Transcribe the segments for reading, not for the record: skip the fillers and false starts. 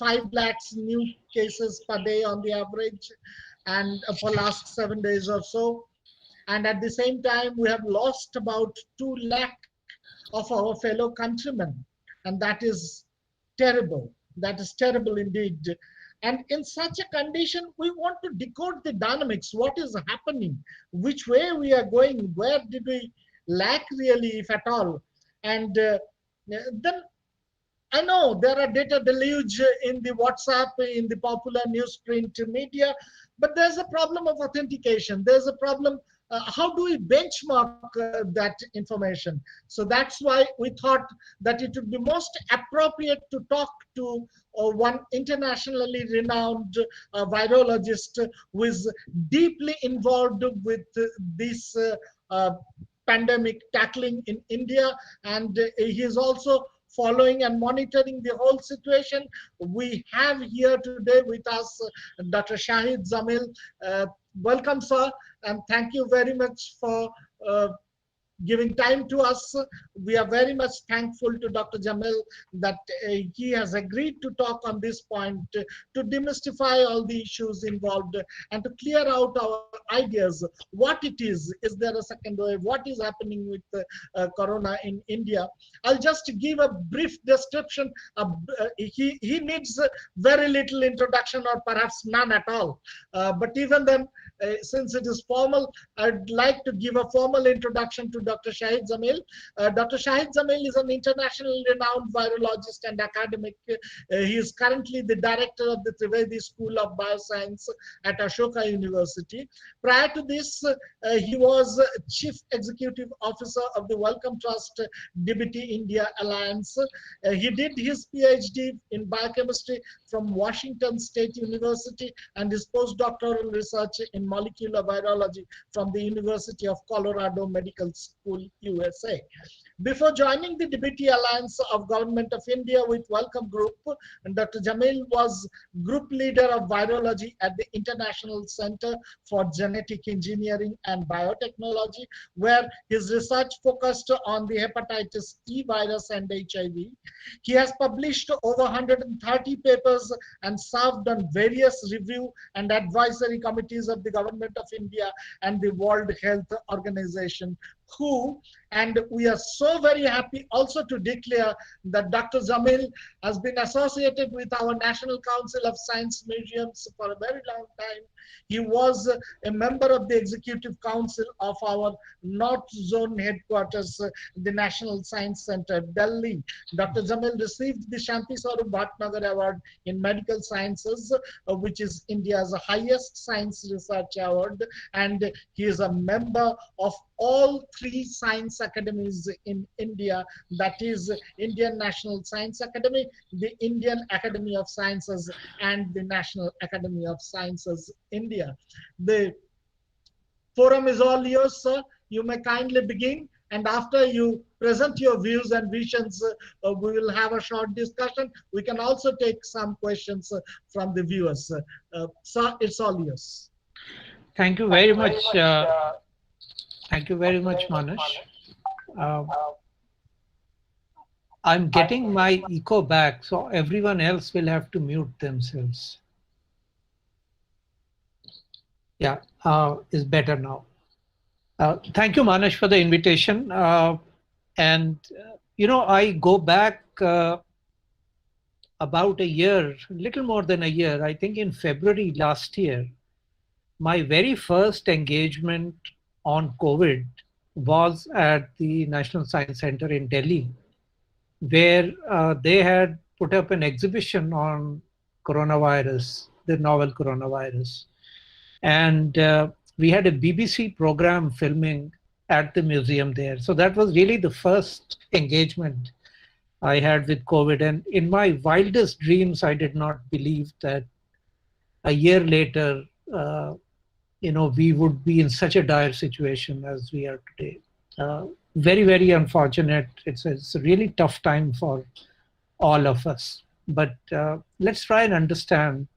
2.5 lakhs new cases per day on the average, and for last 7 days or so. And at the same time, we have lost about 2 lakh of our fellow countrymen. And that is terrible. That is terrible indeed. And in such a condition, we want to decode the dynamics. What is happening? Which way we are going? Where did we lack really, if at all? And then I know there are data deluge in the WhatsApp, in the popular newsprint media, but there's a problem of authentication. There's a problem. How do we benchmark that information? So that's why we thought that it would be most appropriate to talk to one internationally renowned virologist who is deeply involved with this pandemic tackling in India, and he is also following and monitoring the whole situation. We have here today with us Dr. Shahid Jameel. Welcome, sir, and thank you very much for giving time to us. We are very much thankful to Dr. Jameel that he has agreed to talk on this point to demystify all the issues involved and to clear out our ideas. What it is there a second wave? What is happening with Corona in India? I'll just give a brief description. He needs very little introduction or perhaps none at all. But even then, since it is formal, I'd like to give a formal introduction to Dr. Shahid Jameel. Dr. Shahid Jameel is an internationally renowned virologist and academic. He is currently the director of the Trivedi School of Biosciences at Ashoka University. Prior to this, he was Chief Executive Officer of the Wellcome Trust DBT India Alliance. He did his PhD in biochemistry from Washington State University and his postdoctoral research in molecular virology from the University of Colorado Medical School, USA. Before joining the DBT Alliance of Government of India with Wellcome Group, Dr. Jameel was group leader of virology at the International Center for Genetic Engineering and Biotechnology, where his research focused on the hepatitis E virus and HIV. He has published over 130 papers and served on various review and advisory committees of the Government of India and the World Health Organization, WHO. And we are so very happy also to declare that Dr. Jameel has been associated with our National Council of Science Museums for a very long time. He was a member of the Executive Council of our North Zone headquarters, the National Science Center, Delhi. Dr. Jameel received the Shanti Swarup Bhatnagar Award in Medical Sciences, which is India's highest science research award, and he is a member of all three science academies in India, that is Indian National Science Academy, the Indian Academy of Sciences, and the National Academy of Sciences, India. The forum is all yours, sir. You may kindly begin, and after you present your views and visions, we will have a short discussion. We can also take some questions from the viewers. Sir, it's all yours. Thank you very much. Thank you very much, Manish. I'm getting my echo back, so everyone else will have to mute themselves. Yeah, is better now. Thank you, Manish, for the invitation. You know, I go back about a year, little more than a year, I think in February last year, my very first engagement on COVID was at the National Science Center in Delhi, where they had put up an exhibition on coronavirus, the novel coronavirus. And we had a BBC program filming at the museum there. So that was really the first engagement I had with COVID. And in my wildest dreams, I did not believe that a year later, you know, we would be in such a dire situation as we are today. Very, very unfortunate. It's a really tough time for all of us. But let's try and understand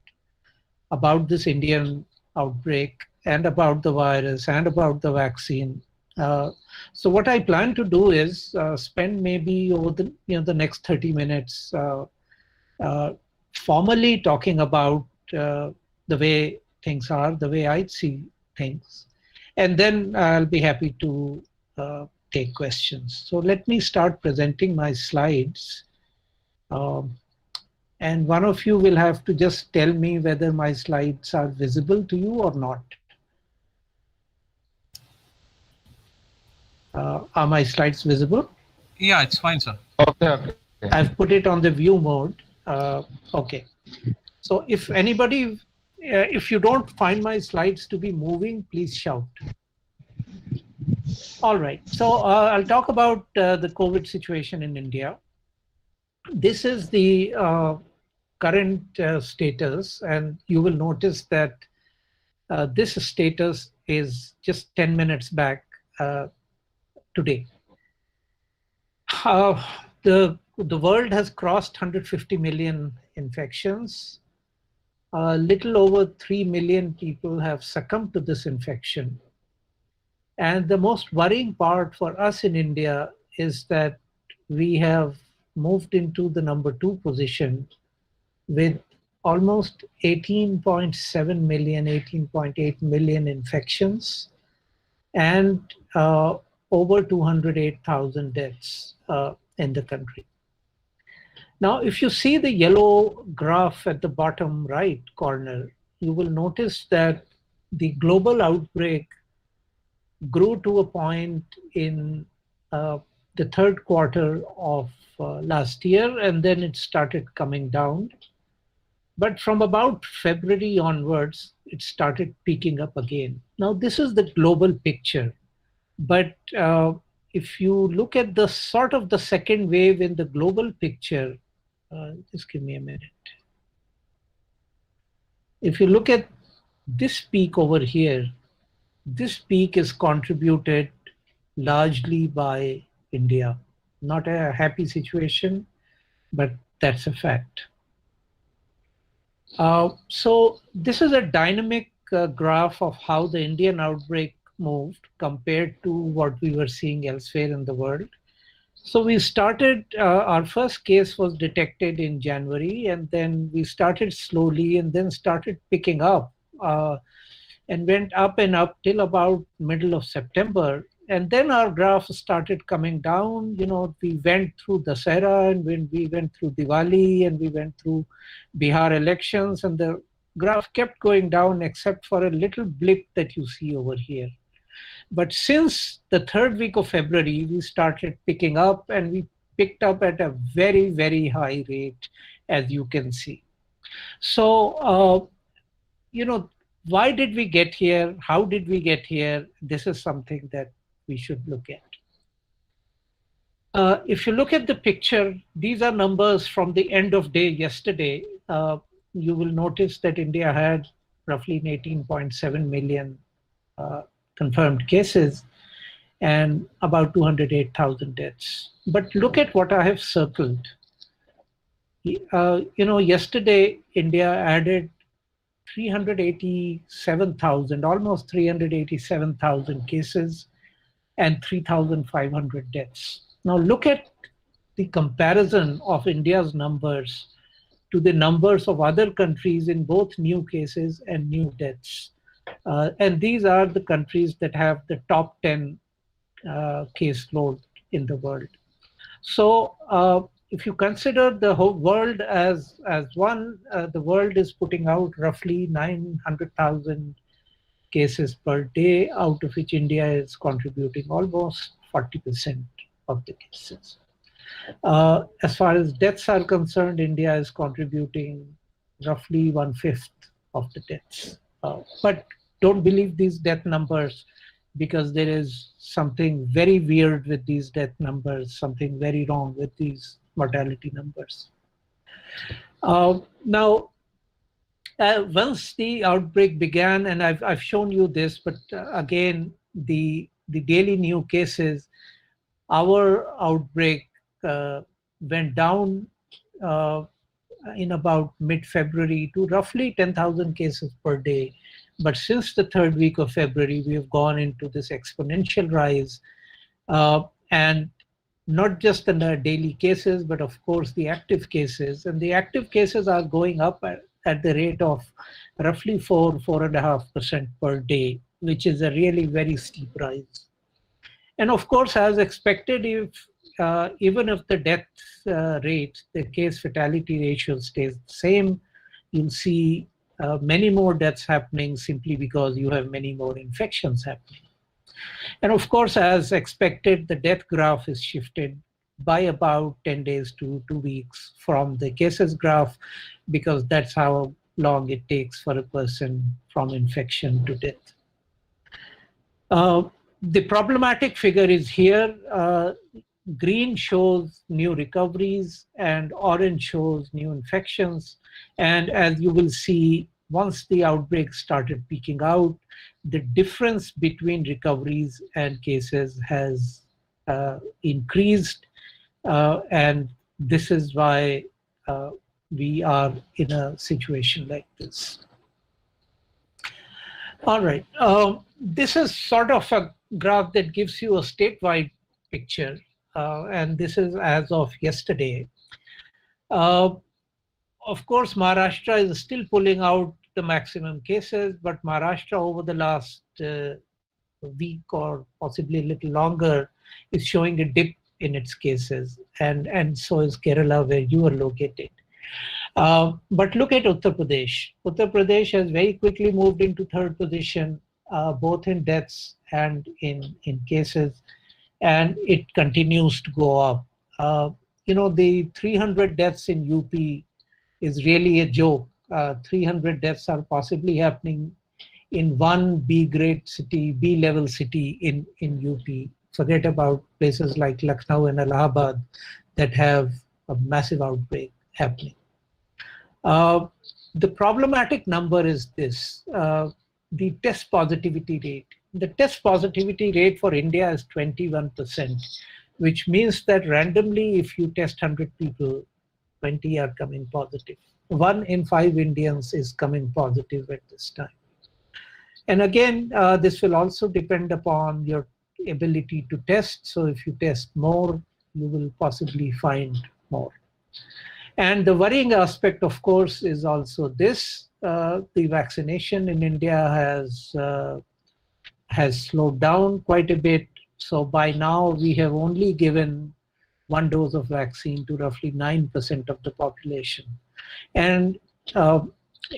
about this Indian outbreak and about the virus and about the vaccine. So what I plan to do is spend maybe over the next 30 minutes formally talking about the way things are, the way I see things. And then I'll be happy to take questions. So let me start presenting my slides. Um, and one of you will have to just tell me whether my slides are visible to you or not. Are my slides visible? Yeah, it's fine, sir. Okay. I've put it on the view mode. Okay. So if anybody, if you don't find my slides to be moving, please shout. All right. So I'll talk about the COVID situation in India. This is the current status, and you will notice that this status is just 10 minutes back today. The world has crossed 150 million infections. A little over 3 million people have succumbed to this infection. And the most worrying part for us in India is that we have moved into the number 2 position with almost 18.7 million, 18.8 million infections and over 208,000 deaths in the country. Now, if you see the yellow graph at the bottom right corner, you will notice that the global outbreak grew to a point in the third quarter of last year, and then it started coming down. But from about February onwards, it started peaking up again. Now, this is the global picture. But if you look at the sort of the second wave in the global picture, just give me a minute. If you look at this peak over here, this peak is contributed largely by India. Not a happy situation, but that's a fact. So this is a dynamic graph of how the Indian outbreak moved compared to what we were seeing elsewhere in the world. So we started, our first case was detected in January, and then we started slowly and then started picking up and went up and up till about middle of September. And then our graph started coming down. You know, we went through Dussehra, and when we went through Diwali, and we went through Bihar elections, and the graph kept going down except for a little blip that you see over here. But since the third week of February, we started picking up, and we picked up at a very, very high rate, as you can see. So, you know, why did we get here? How did we get here? This is something that we should look at. If you look at the picture, these are numbers from the end of day yesterday. You will notice that India had roughly 18.7 million confirmed cases and about 208,000 deaths. But look at what I have circled. You know, yesterday India added 387,000, almost 387,000 cases and 3,500 deaths. Now look at the comparison of India's numbers to the numbers of other countries in both new cases and new deaths. And these are the countries that have the top 10 caseload in the world. So if you consider the whole world as one, the world is putting out roughly 900,000 cases per day, out of which India is contributing almost 40% of the cases. As far as deaths are concerned, India is contributing roughly 1/5 of the deaths. But don't believe these death numbers, because there is something very weird with these death numbers, something very wrong with these mortality numbers. Now, once the outbreak began, and I've shown you this, but again, the daily new cases, our outbreak went down in about mid-February to roughly 10,000 cases per day. But since the third week of February, we have gone into this exponential rise. And not just the daily cases, but of course the active cases. And the active cases are going up at the rate of roughly 4.5% per day, which is a really very steep rise. And of course, as expected, if even if the death rate, the case fatality ratio stays the same, you'll see many more deaths happening simply because you have many more infections happening. And of course, as expected, the death graph is shifted by about 10 days to 2 weeks from the cases graph, because that's how long it takes for a person from infection to death. The problematic figure is here. Green shows new recoveries and orange shows new infections. And as you will see, once the outbreak started peaking out, the difference between recoveries and cases has increased. And this is why we are in a situation like this. All right. This is sort of a graph that gives you a statewide picture. And this is as of yesterday. Of course, Maharashtra is still pulling out the maximum cases, but Maharashtra over the last week or possibly a little longer is showing a dip in its cases, and so is Kerala, where you are located. But look at Uttar Pradesh. Uttar Pradesh has very quickly moved into third position, both in deaths and in cases, and it continues to go up. The 300 deaths in UP is really a joke. 300 deaths are possibly happening in one B-grade city, B-level city in UP. Forget about places like Lucknow and Allahabad that have a massive outbreak happening. The problematic number is this, the test positivity rate. The test positivity rate for India is 21%, which means that randomly, if you test 100 people, 20 are coming positive. 1 in 5 Indians is coming positive at this time. And again, this will also depend upon your ability to test. So if you test more, you will possibly find more. And the worrying aspect, of course, is also this. The vaccination in India has slowed down quite a bit. So by now, we have only given 1 dose of vaccine to roughly 9% of the population. And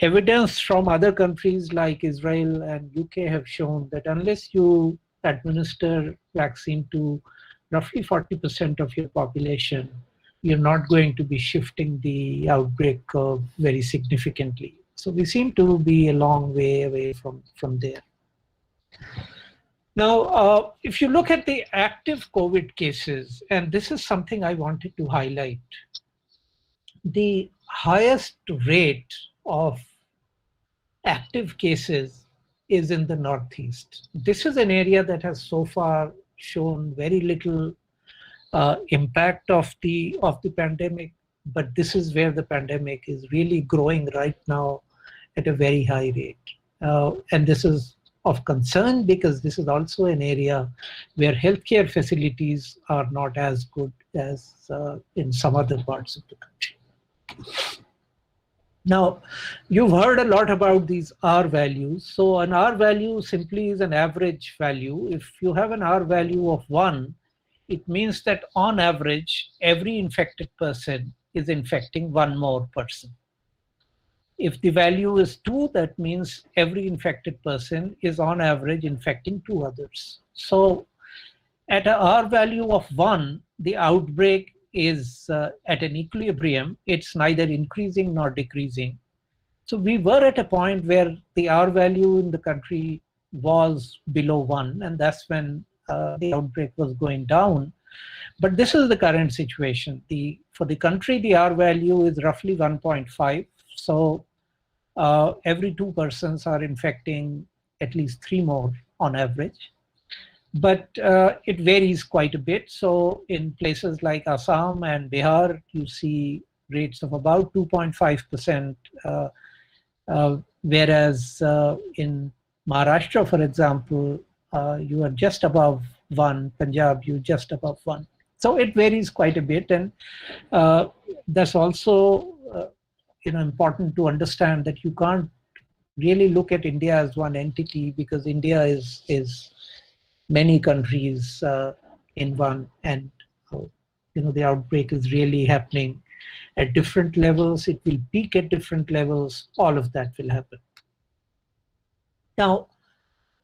evidence from other countries like Israel and UK have shown that unless you administer vaccine to roughly 40% of your population, you're not going to be shifting the outbreak curve very significantly. So we seem to be a long way away from there. Now, if you look at the active COVID cases, and this is something I wanted to highlight, the highest rate of active cases is in the Northeast. This is an area that has so far shown very little impact of the pandemic, but this is where the pandemic is really growing right now at a very high rate. And this is of concern because this is also an area where healthcare facilities are not as good as in some other parts of the country. Now, you've heard a lot about these R values. So an R value simply is an average value. If you have an R value of 1, it means that on average, every infected person is infecting 1 more person. If the value is 2, that means every infected person is on average infecting 2 others. So at a R value of 1, the outbreak is at an equilibrium. It's neither increasing nor decreasing. So we were at a point where the R value in the country was below 1, and that's when the outbreak was going down. But this is the current situation. For the country, the R value is roughly 1.5. So every 2 persons are infecting at least 3 more on average. But it varies quite a bit. So in places like Assam and Bihar, you see rates of about 2.5%, whereas in Maharashtra, for example, you are just above 1, Punjab, you're just above 1. So it varies quite a bit, and that's also important to understand that you can't really look at India as one entity, because India is many countries in one, and the outbreak is really happening at different levels. It will peak at different levels. All of that will happen. Now,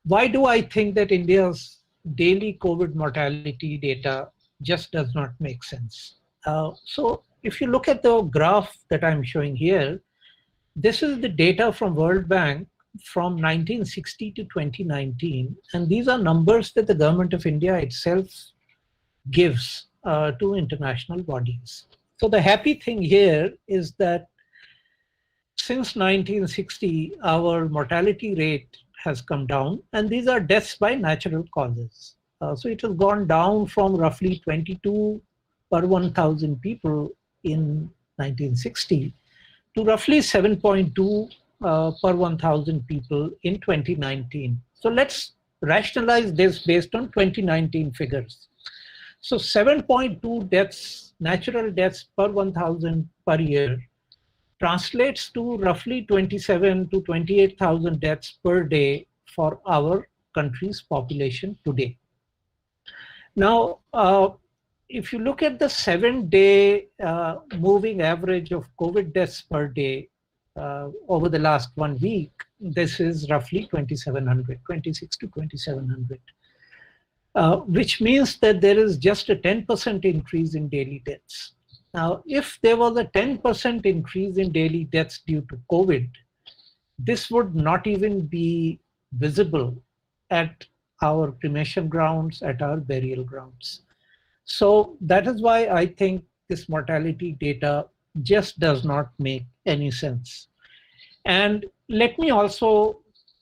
why do I think that India's daily COVID mortality data just does not make sense? So if you look at the graph that I'm showing here, this is the data from World Bank from 1960 to 2019. And these are numbers that the government of India itself gives to international bodies. So the happy thing here is that since 1960, our mortality rate has come down, and these are deaths by natural causes. So it has gone down from roughly 22 per 1,000 people in 1960 to roughly 7.2 per 1,000 people in 2019. So let's rationalize this based on 2019 figures. So 7.2 deaths, natural deaths per 1,000 per year, translates to roughly 27 to 28,000 deaths per day for our country's population today. Now, if you look at the 7-day moving average of COVID deaths per day over the last 1 week, this is roughly 2,700, 26 to 2,700, which means that there is just a 10% increase in daily deaths. Now, if there was a 10% increase in daily deaths due to COVID, this would not even be visible at our cremation grounds, at our burial grounds. So that is why I think this mortality data just does not make any sense. And let me also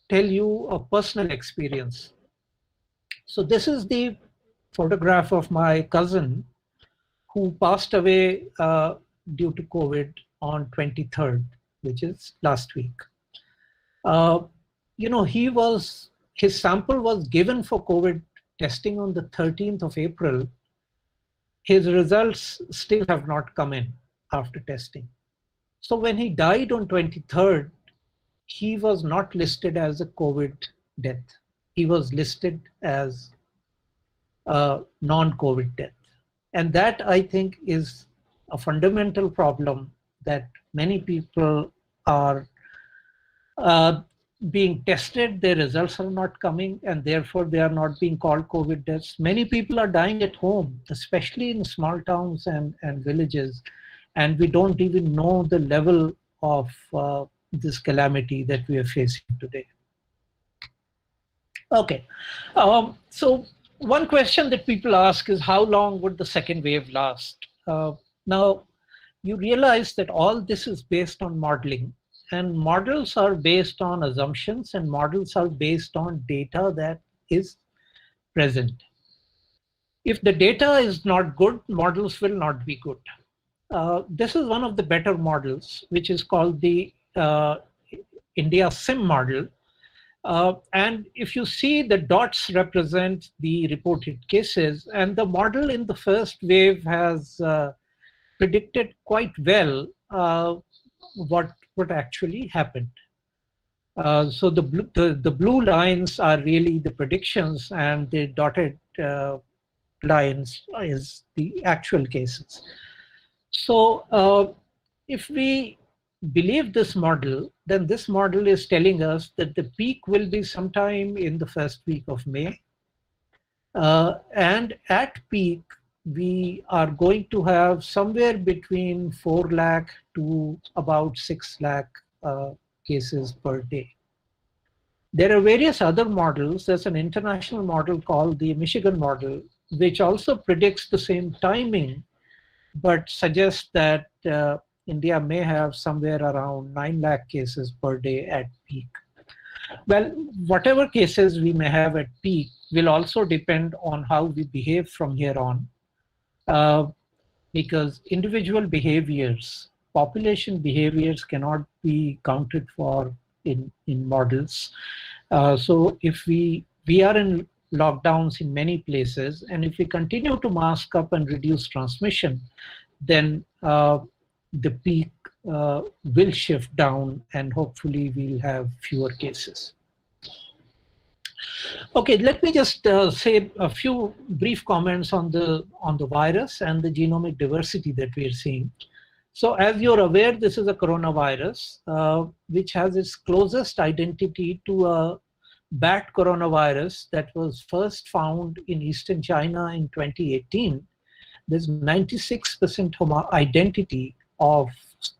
tell you a personal experience. So this is the photograph of my cousin who passed away due to COVID on 23rd, which is last week. His sample was given for COVID testing on the 13th of April. His results still have not come in after testing. So when he died on 23rd, he was not listed as a COVID death. He was listed as a non-COVID death. And that, I think, is a fundamental problem, that many people are being tested, their results are not coming, and therefore they are not being called COVID deaths. Many people are dying at home, especially in small towns and villages, and we don't even know the level of this calamity that we are facing today. Okay, so one question that people ask is, how long would the second wave last? Now, you realize that all this is based on modeling, and models are based on assumptions, and models are based on data that is present. If the data is not good, models will not be good. This is one of the better models, which is called the India SIM model. And if you see, the dots represent the reported cases, and the model in the first wave has predicted quite well what actually happened. So the blue lines are really the predictions, and the dotted lines is the actual cases. So if we believe this model, then this model is telling us that the peak will be sometime in the first week of May. And at peak, we are going to have somewhere between 4 lakh to about 6 lakh cases per day. There are various other models. There's an international model called the Michigan model, which also predicts the same timing, but suggests that India may have somewhere around 9 lakh cases per day at peak. Well, whatever cases we may have at peak will also depend on how we behave from here on, because individual behaviors, population behaviors cannot be counted for in models. So if we are in lockdowns in many places. And if we continue to mask up and reduce transmission, then the peak will shift down, and hopefully we'll have fewer cases. Okay, let me just say a few brief comments on the virus and the genomic diversity that we are seeing. So as you're aware, this is a coronavirus, which has its closest identity to a bat coronavirus that was first found in Eastern China in 2018. There's 96% identity of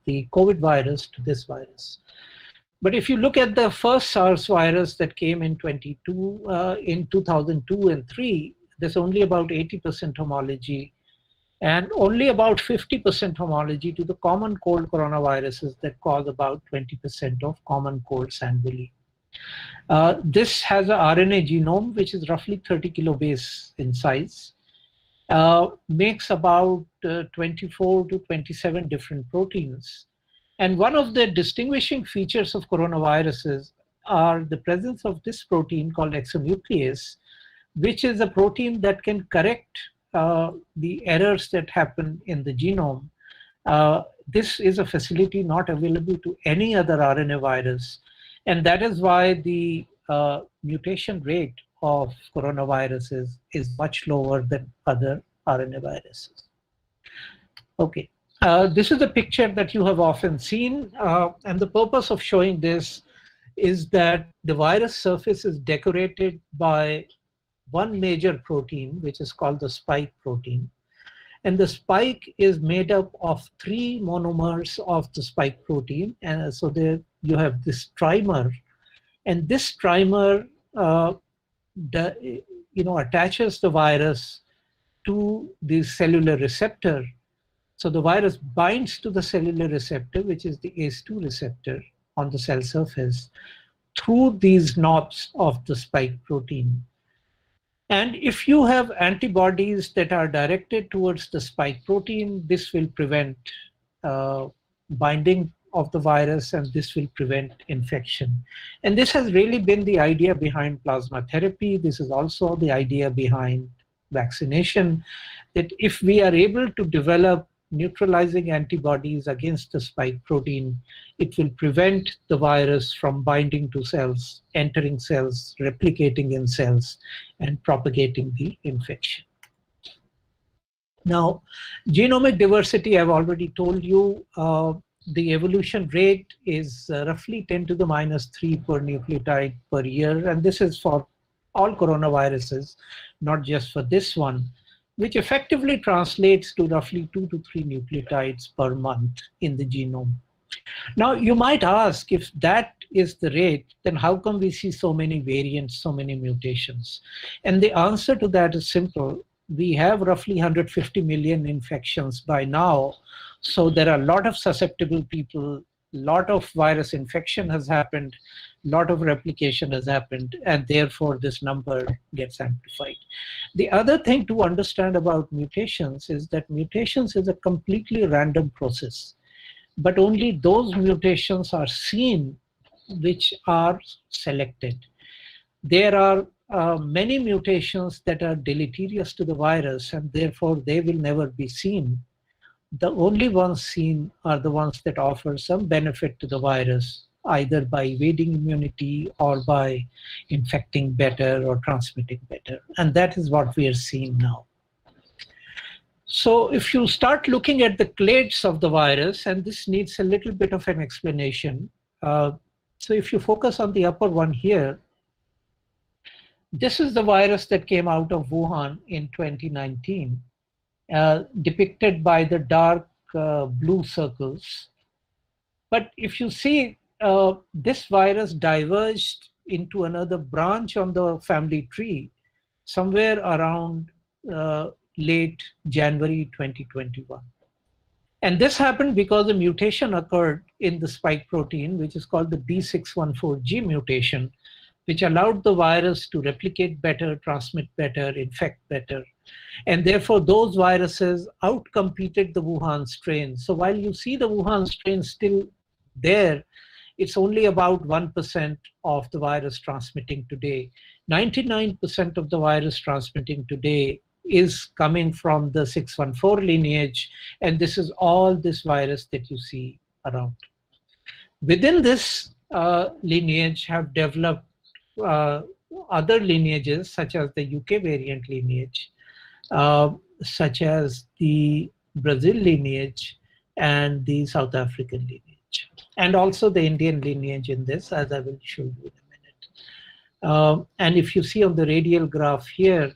the COVID virus to this virus. But if you look at the first SARS virus that came in 2002 and 3, there's only about 80% homology and only about 50% homology to the common cold coronaviruses that cause about 20% of common cold sanguine. This has an RNA genome which is roughly 30 kilobase in size, makes about 24 to 27 different proteins. And one of the distinguishing features of coronaviruses are the presence of this protein called exonuclease, which is a protein that can correct the errors that happen in the genome. This is a facility not available to any other RNA virus. And that is why the mutation rate of coronaviruses is much lower than other RNA viruses. Okay. This is a picture that you have often seen, and the purpose of showing this is that the virus surface is decorated by one major protein, which is called the spike protein. And the spike is made up of 3 monomers of the spike protein. And so there you have this trimer. And this trimer attaches the virus to the cellular receptor. So the virus binds to the cellular receptor, which is the ACE2 receptor on the cell surface, through these knobs of the spike protein. And if you have antibodies that are directed towards the spike protein, this will prevent binding of the virus, and this will prevent infection. And this has really been the idea behind plasma therapy. This is also the idea behind vaccination, that if we are able to develop neutralizing antibodies against the spike protein, it will prevent the virus from binding to cells, entering cells, replicating in cells, and propagating the infection. Now, genomic diversity, I've already told you, the evolution rate is roughly 10 to the minus 3 per nucleotide per year, and this is for all coronaviruses, not just for this one, which effectively translates to roughly 2 to 3 nucleotides per month in the genome. Now, you might ask, if that is the rate, then how come we see so many variants, so many mutations? And the answer to that is simple. We have roughly 150 million infections by now. So there are a lot of susceptible people, a lot of virus infection has happened, a lot of replication has happened, and therefore this number gets amplified. The other thing to understand about mutations is that mutations is a completely random process, but only those mutations are seen which are selected. There are many mutations that are deleterious to the virus, and therefore they will never be seen. The only ones seen are the ones that offer some benefit to the virus, either by evading immunity or by infecting better or transmitting better. And that is what we are seeing now. So if you start looking at the clades of the virus, and this needs a little bit of an explanation. So if you focus on the upper one here, this is the virus that came out of Wuhan in 2019, depicted by the dark blue circles. But if you see, this virus diverged into another branch on the family tree somewhere around late January 2021. And this happened because a mutation occurred in the spike protein, which is called the B614G mutation, which allowed the virus to replicate better, transmit better, infect better. And therefore, those viruses outcompeted the Wuhan strain. So while you see the Wuhan strain still there, it's only about 1% of the virus transmitting today. 99% of the virus transmitting today is coming from the 614 lineage, and this is all this virus that you see around. Within this lineage have developed uh, other lineages, such as the UK variant lineage, such as the Brazil lineage and the South African lineage, and also the Indian lineage in this, as I will show you in a minute. And if you see on the radial graph here,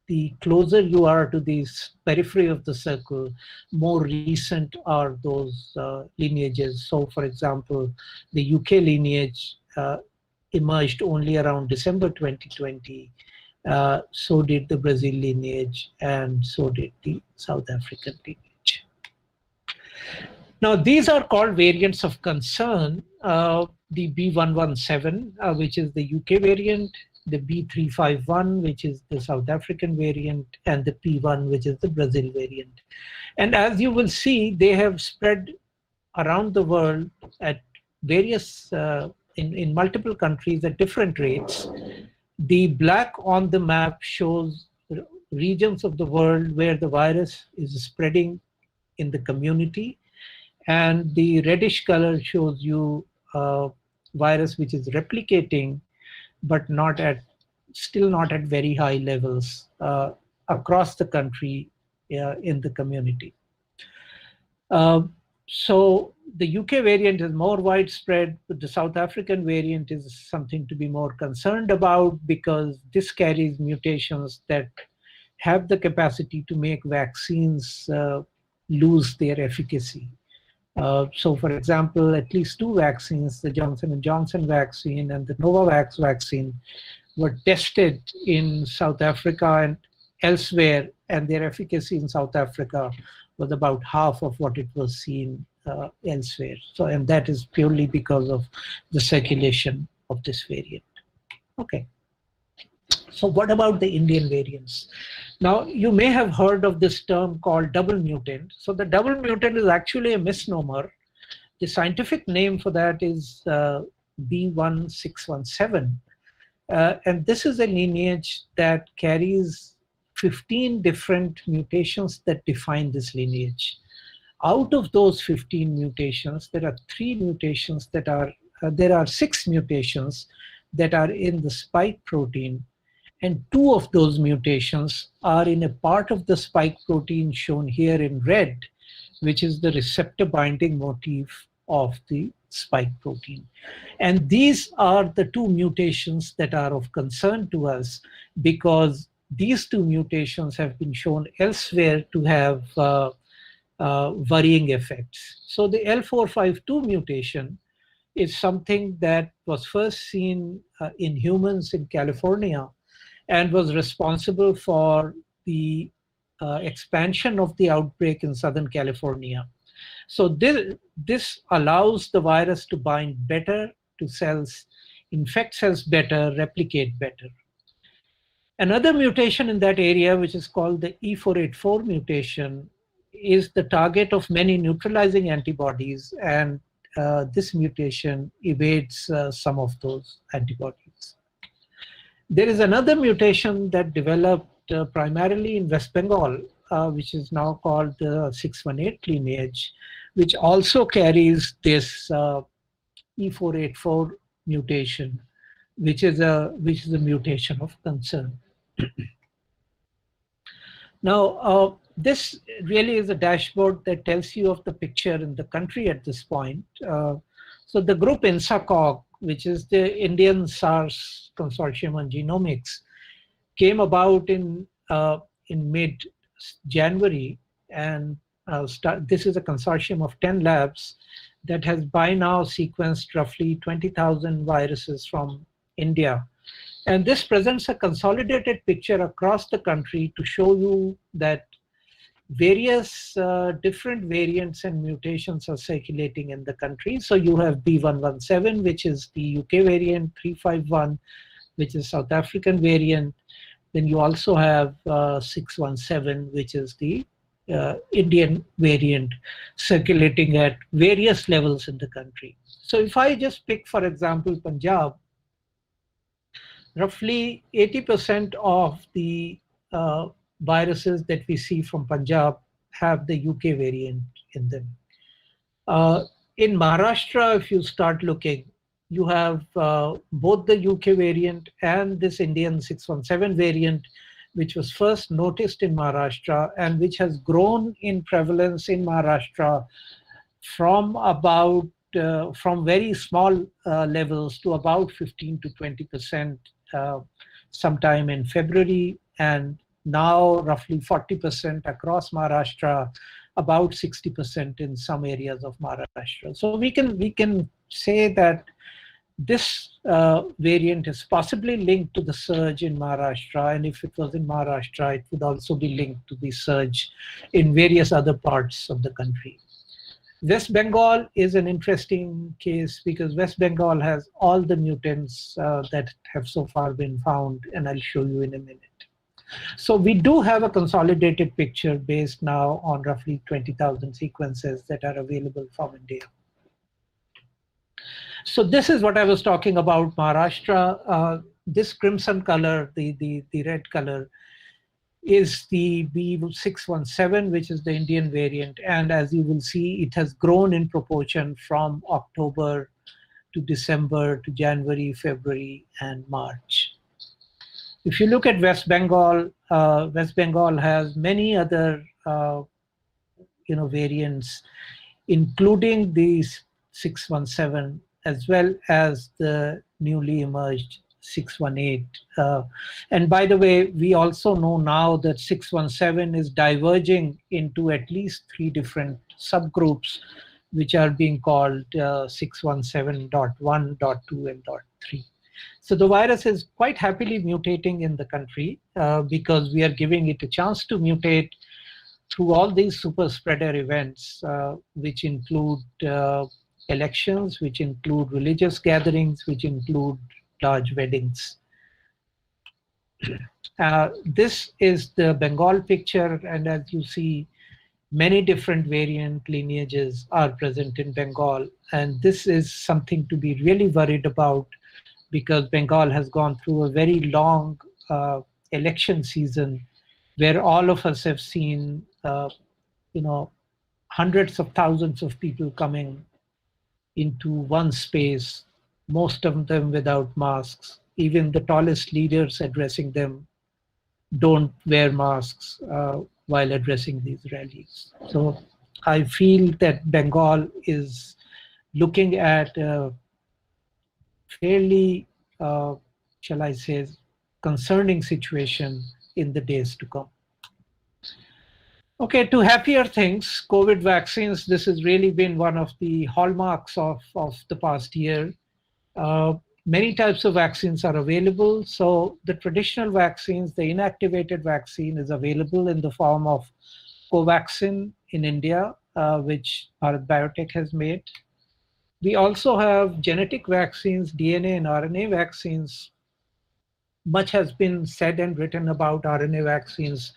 the closer you are to the periphery of the circle, more recent are those lineages. So, for example, the UK lineage emerged only around December 2020. So did the Brazil lineage, and so did the South African lineage. Now, these are called variants of concern. The B117, which is the UK variant, the B351, which is the South African variant, and the P1, which is the Brazil variant. And as you will see, they have spread around the world at various, in multiple countries at different rates. The black on the map shows regions of the world where the virus is spreading in the community, and the reddish color shows you virus which is replicating, but not at, still not at very high levels across the country in the community. So the UK variant is more widespread, but the South African variant is something to be more concerned about, because this carries mutations that have the capacity to make vaccines lose their efficacy. So for example, at least two vaccines, the Johnson & Johnson vaccine and the Novavax vaccine, were tested in South Africa and elsewhere, and their efficacy in South Africa was about half of what it was seen elsewhere. So, and that is purely because of the circulation of this variant. Okay. So what about the Indian variants? Now, you may have heard of this term called double mutant. So the double mutant is actually a misnomer. The scientific name for that is B1617. And this is a lineage that carries 15 different mutations that define this lineage. Out of those 15 mutations, there are 3 mutations that are, there are 6 mutations that are in the spike protein, and 2 of those mutations are in a part of the spike protein shown here in red, which is the receptor binding motif of the spike protein. And these are the 2 mutations that are of concern to us, because these 2 mutations have been shown elsewhere to have varying effects. So the L452 mutation is something that was first seen in humans in California, and was responsible for the expansion of the outbreak in Southern California. So this allows the virus to bind better to cells, infect cells better, replicate better. Another mutation in that area, which is called the E484 mutation, is the target of many neutralizing antibodies, and this mutation evades some of those antibodies. There is another mutation that developed primarily in West Bengal, which is now called the 618 lineage, which also carries this E484 mutation, which is a mutation of concern. Now, this really is a dashboard that tells you of the picture in the country at this point. So the group INSACOG, which is the Indian SARS Consortium on Genomics, came about in mid-January, and this is a consortium of 10 labs that has by now sequenced roughly 20,000 viruses from India. And this presents a consolidated picture across the country to show you that various different variants and mutations are circulating in the country. So you have B117, which is the UK variant, 351, which is South African variant. Then you also have 617, which is the Indian variant, circulating at various levels in the country. So if I just pick, for example, Punjab, roughly 80% of the viruses that we see from Punjab have the UK variant in them. In Maharashtra, if you start looking, you have both the UK variant and this Indian 617 variant, which was first noticed in Maharashtra and which has grown in prevalence in Maharashtra from about from very small levels to about 15 to 20% sometime in February, and now roughly 40% across Maharashtra, about 60% in some areas of Maharashtra. So we can say that this variant is possibly linked to the surge in Maharashtra, and if it was in Maharashtra, it would also be linked to the surge in various other parts of the country. West Bengal is an interesting case because West Bengal has all the mutants that have so far been found, and I'll show you in a minute. So we do have a consolidated picture based now on roughly 20,000 sequences that are available from India. So this is what I was talking about, Maharashtra. This crimson color, the red color, is the B617, which is the Indian variant. And as you will see, it has grown in proportion from October to December to January, February, and March. If you look at West Bengal has many other variants, including these 617, as well as the newly emerged 618. And by the way, we also know now that 617 is diverging into at least 3 different subgroups, which are being called 617.1.2 and .3. So the virus is quite happily mutating in the country because we are giving it a chance to mutate through all these super spreader events, which include elections, which include religious gatherings, which include large weddings. This is the Bengal picture, and as you see, many different variant lineages are present in Bengal, and this is something to be really worried about because Bengal has gone through a very long election season where all of us have seen hundreds of thousands of people coming into one space, most of them without masks. Even the tallest leaders addressing them don't wear masks while addressing these rallies. So I feel that Bengal is looking at a fairly, shall I say, concerning situation in the days to come. Okay, to happier things, COVID vaccines, this has really been one of the hallmarks of the past year. Many types of vaccines are available. So the traditional vaccines, the inactivated vaccine is available in the form of Covaxin in India, which Bharat Biotech has made. We also have genetic vaccines, DNA and RNA vaccines. Much has been said and written about RNA vaccines,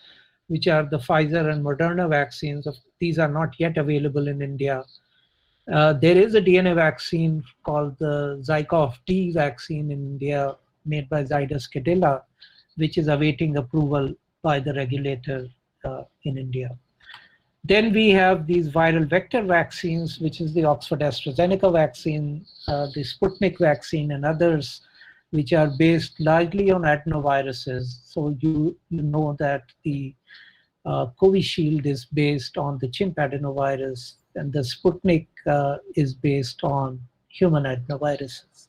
which are the Pfizer and Moderna vaccines. These are not yet available in India. There is a DNA vaccine called the ZyCoV-D vaccine in India, made by Zydus Cadila, which is awaiting approval by the regulator in India. Then we have these viral vector vaccines, which is the Oxford AstraZeneca vaccine, the Sputnik vaccine, and others, which are based largely on adenoviruses. So you know that the Covishield is based on the chimp adenovirus, and the Sputnik is based on human adenoviruses.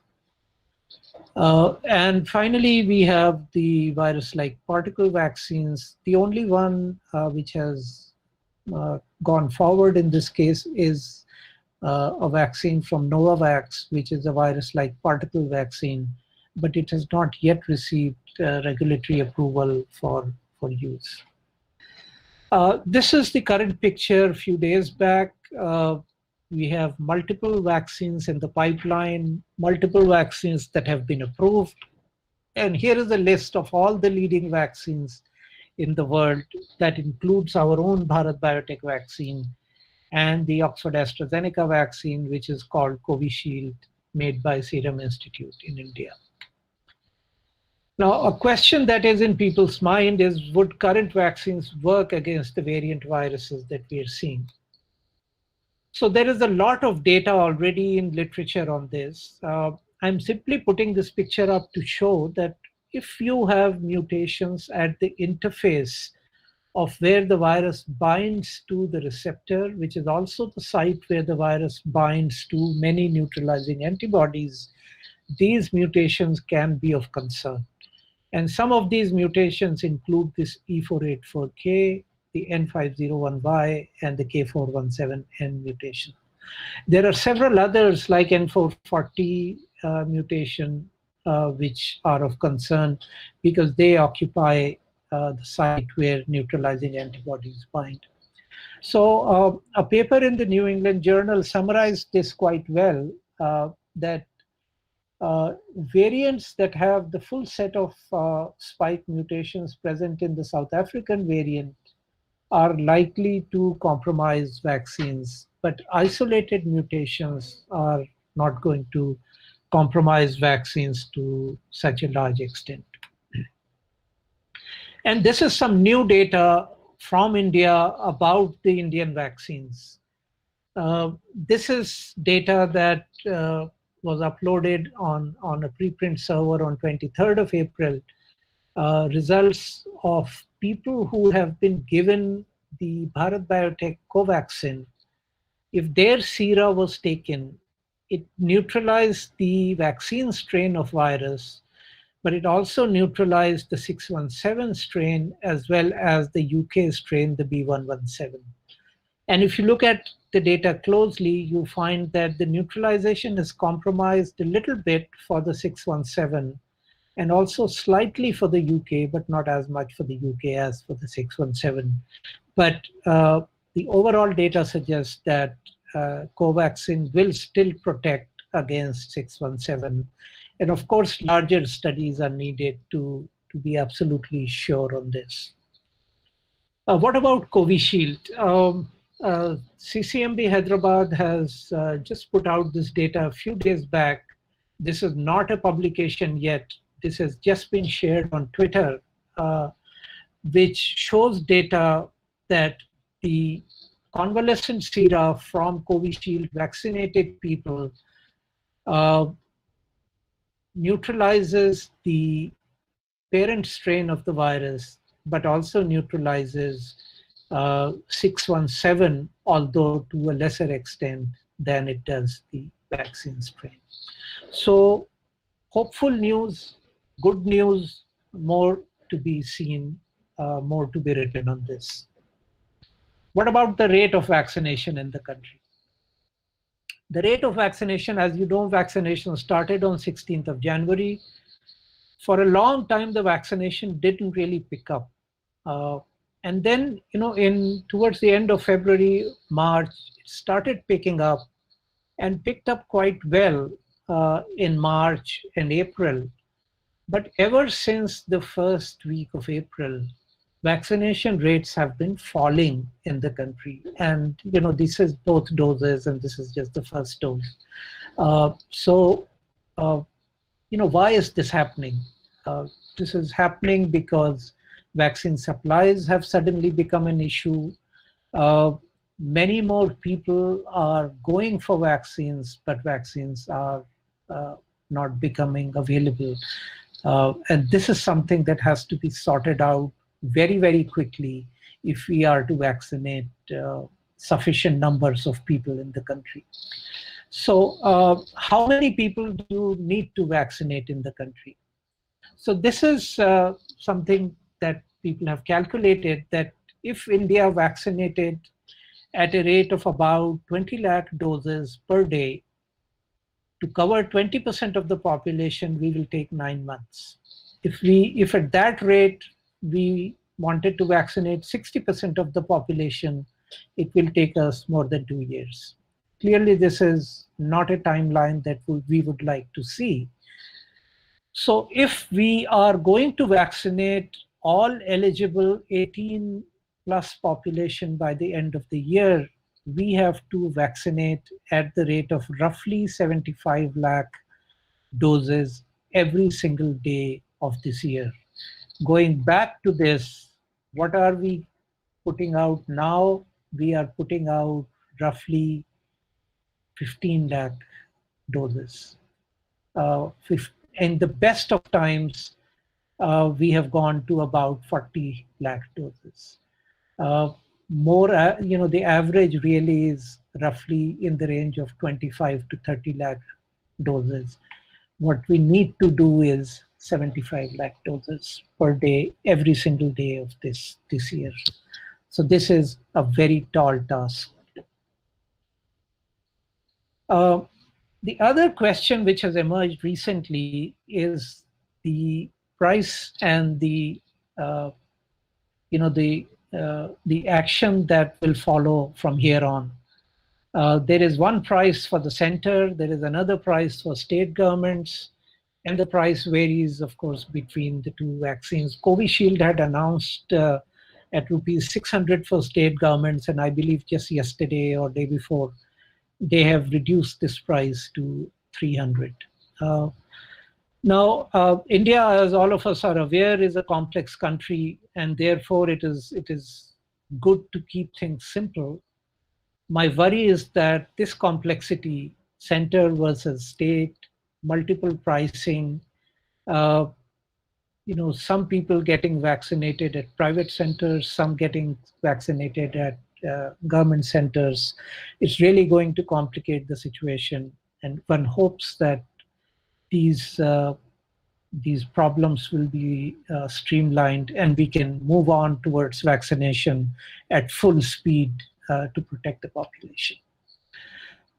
And finally, we have the virus-like particle vaccines. The only one which has gone forward in this case is a vaccine from Novavax, which is a virus-like particle vaccine, but it has not yet received regulatory approval for use. This is the current picture a few days back. We have multiple vaccines in the pipeline, multiple vaccines that have been approved. And here is a list of all the leading vaccines in the world that includes our own Bharat Biotech vaccine and the Oxford AstraZeneca vaccine, which is called Covishield, made by Serum Institute in India. Now, a question that is in people's mind is, would current vaccines work against the variant viruses that we are seeing? So there is a lot of data already in literature on this. I'm simply putting this picture up to show that if you have mutations at the interface of where the virus binds to the receptor, which is also the site where the virus binds to many neutralizing antibodies, these mutations can be of concern. And some of these mutations include this E484K, the N501Y, and the K417N mutation. There are several others like N440 mutation, which are of concern because they occupy the site where neutralizing antibodies bind. So a paper in the New England Journal summarized this quite well, that variants that have the full set of spike mutations present in the South African variant are likely to compromise vaccines, but isolated mutations are not going to compromise vaccines to such a large extent. And this is some new data from India about the Indian vaccines. This is data that was uploaded on a preprint server on 23rd of April. Results of people who have been given the Bharat Biotech Covaxin. If their sera was taken, it neutralized the vaccine strain of virus, but it also neutralized the 617 strain as well as the UK strain, the B117. And if you look at the data closely, you find that the neutralization is compromised a little bit for the 617 and also slightly for the UK, but not as much for the UK as for the 617. But the overall data suggests that Covaxin will still protect against 617. And of course, larger studies are needed to be absolutely sure on this. What about Covishield? CCMB Hyderabad has just put out this data a few days back. This is not a publication yet. This has just been shared on Twitter, which shows data that the convalescent sera from Covishield vaccinated people neutralizes the parent strain of the virus, but also neutralizes 617, although to a lesser extent than it does the vaccine strain. So hopeful news, good news, more to be seen, more to be written on this. What about the rate of vaccination in the country? The rate of vaccination, as you know, vaccination started on 16th of January. For a long time, the vaccination didn't really pick up. And then, towards the end of February, March, it started picking up and picked up quite well in March and April. But ever since the first week of April, vaccination rates have been falling in the country. And, this is both doses and this is just the first dose. Why is this happening? This is happening because vaccine supplies have suddenly become an issue. Many more people are going for vaccines, but vaccines are not becoming available. And this is something that has to be sorted out very, very quickly if we are to vaccinate sufficient numbers of people in the country. So how many people do you need to vaccinate in the country? So this is something that people have calculated, that if India vaccinated at a rate of about 20 lakh doses per day, to cover 20% of the population, we will take 9 months. If at that rate we wanted to vaccinate 60% of the population, it will take us more than 2 years. Clearly, this is not a timeline that we would like to see. So if we are going to vaccinate all eligible 18 plus population by the end of the year, we have to vaccinate at the rate of roughly 75 lakh doses every single day of this year. Going back to this, what are we putting out now? We are putting out roughly 15 lakh doses. In the best of times, we have gone to about 40 lakh doses. The average really is roughly in the range of 25 to 30 lakh doses. What we need to do is 75 lakh doses per day, every single day of this year. So this is a very tall task. The other question which has emerged recently is the price and the action that will follow from here on. There is one price for the center, there is another price for state governments, and the price varies, of course, between the two vaccines. Covishield had announced at rupees 600 for state governments, and I believe just yesterday or day before, they have reduced this price to 300. Now, India, as all of us are aware, is a complex country, and therefore it is good to keep things simple. My worry is that this complexity, center versus state, multiple pricing, some people getting vaccinated at private centers, some getting vaccinated at government centers, it's really going to complicate the situation. And one hopes that these problems will be streamlined and we can move on towards vaccination at full speed to protect the population.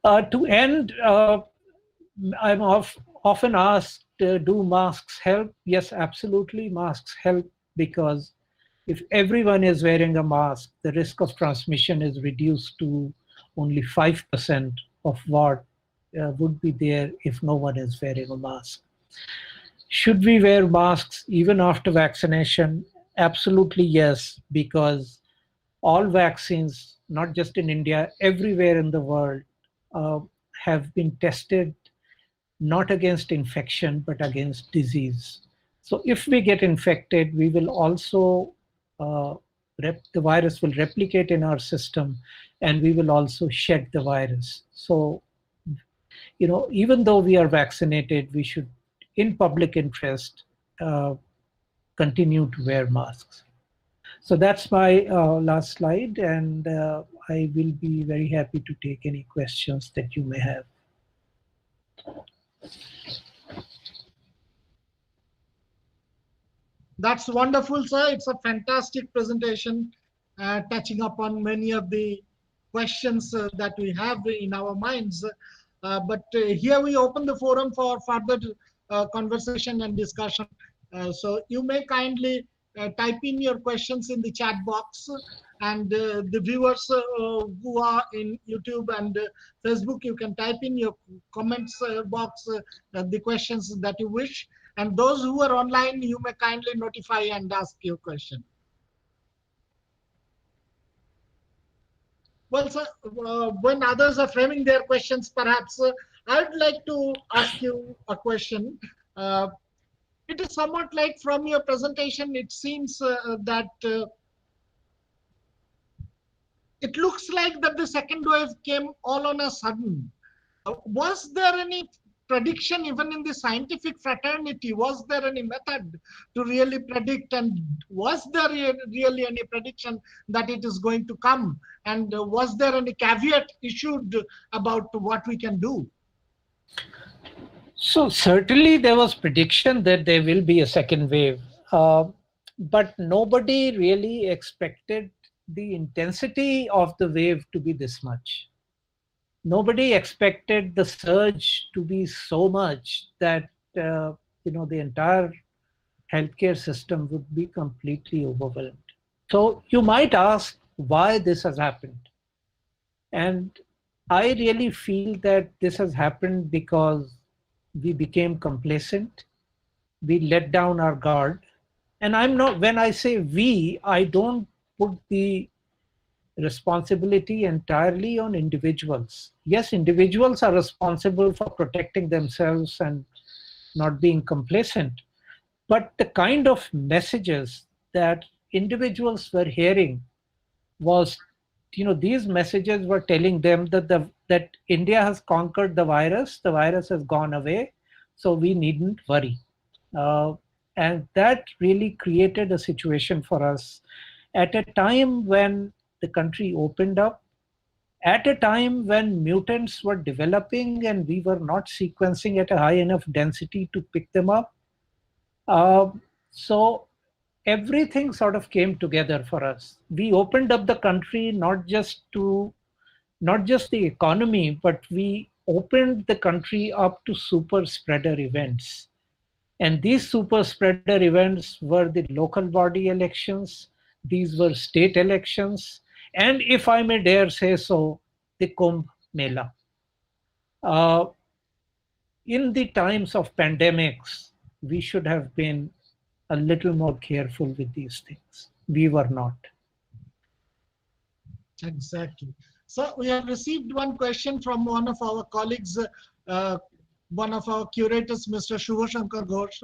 To end, I'm often asked, do masks help? Yes, absolutely, masks help, because if everyone is wearing a mask, the risk of transmission is reduced to only 5% of what would be there if no one is wearing a mask. Should we wear masks even after vaccination? Absolutely yes, because all vaccines, not just in India, everywhere in the world, have been tested not against infection, but against disease. So if we get infected, we will also, the virus will replicate in our system, and we will also shed the virus. So, even though we are vaccinated, we should, in public interest, continue to wear masks. So that's my last slide, and I will be very happy to take any questions that you may have. That's wonderful, sir. It's a fantastic presentation, touching upon many of the questions that we have in our minds. But here we open the forum for further conversation and discussion. So you may kindly type in your questions in the chat box, and the viewers who are in YouTube and Facebook, you can type in your comments box the questions that you wish. And those who are online, you may kindly notify and ask your question. Well, sir, when others are framing their questions, perhaps I would like to ask you a question. It is somewhat like from your presentation, it seems that it looks like that the second wave came all on a sudden. Was there any prediction even in the scientific fraternity? Was there any method to really predict, and was there really any prediction that it is going to come? And was there any caveat issued about what we can do? So certainly there was prediction that there will be a second wave, but nobody really expected the intensity of the wave to be this much. Nobody expected the surge to be so much that the entire healthcare system would be completely overwhelmed. So you might ask why this has happened. And I really feel that this has happened because we became complacent. We let down our guard. And when I say we, I don't put the responsibility entirely on individuals. Yes, individuals are responsible for protecting themselves and not being complacent. But the kind of messages that individuals were hearing was, these messages were telling them that India has conquered the virus has gone away, so we needn't worry. Uh, and that really created a situation for us at a time when the country opened up, at a time when mutants were developing and we were not sequencing at a high enough density to pick them up. So everything sort of came together for us. We opened up the country not just the economy, but we opened the country up to super spreader events. And these super spreader events were the local body elections, these were state elections, and if I may dare say so, the Kumbh Mela. Uh, in the times of pandemics, we should have been a little more careful with these things. We were not. Exactly. So we have received one question from one of our colleagues, uh, one of our curators, Mr. Shubhashankar Ghosh.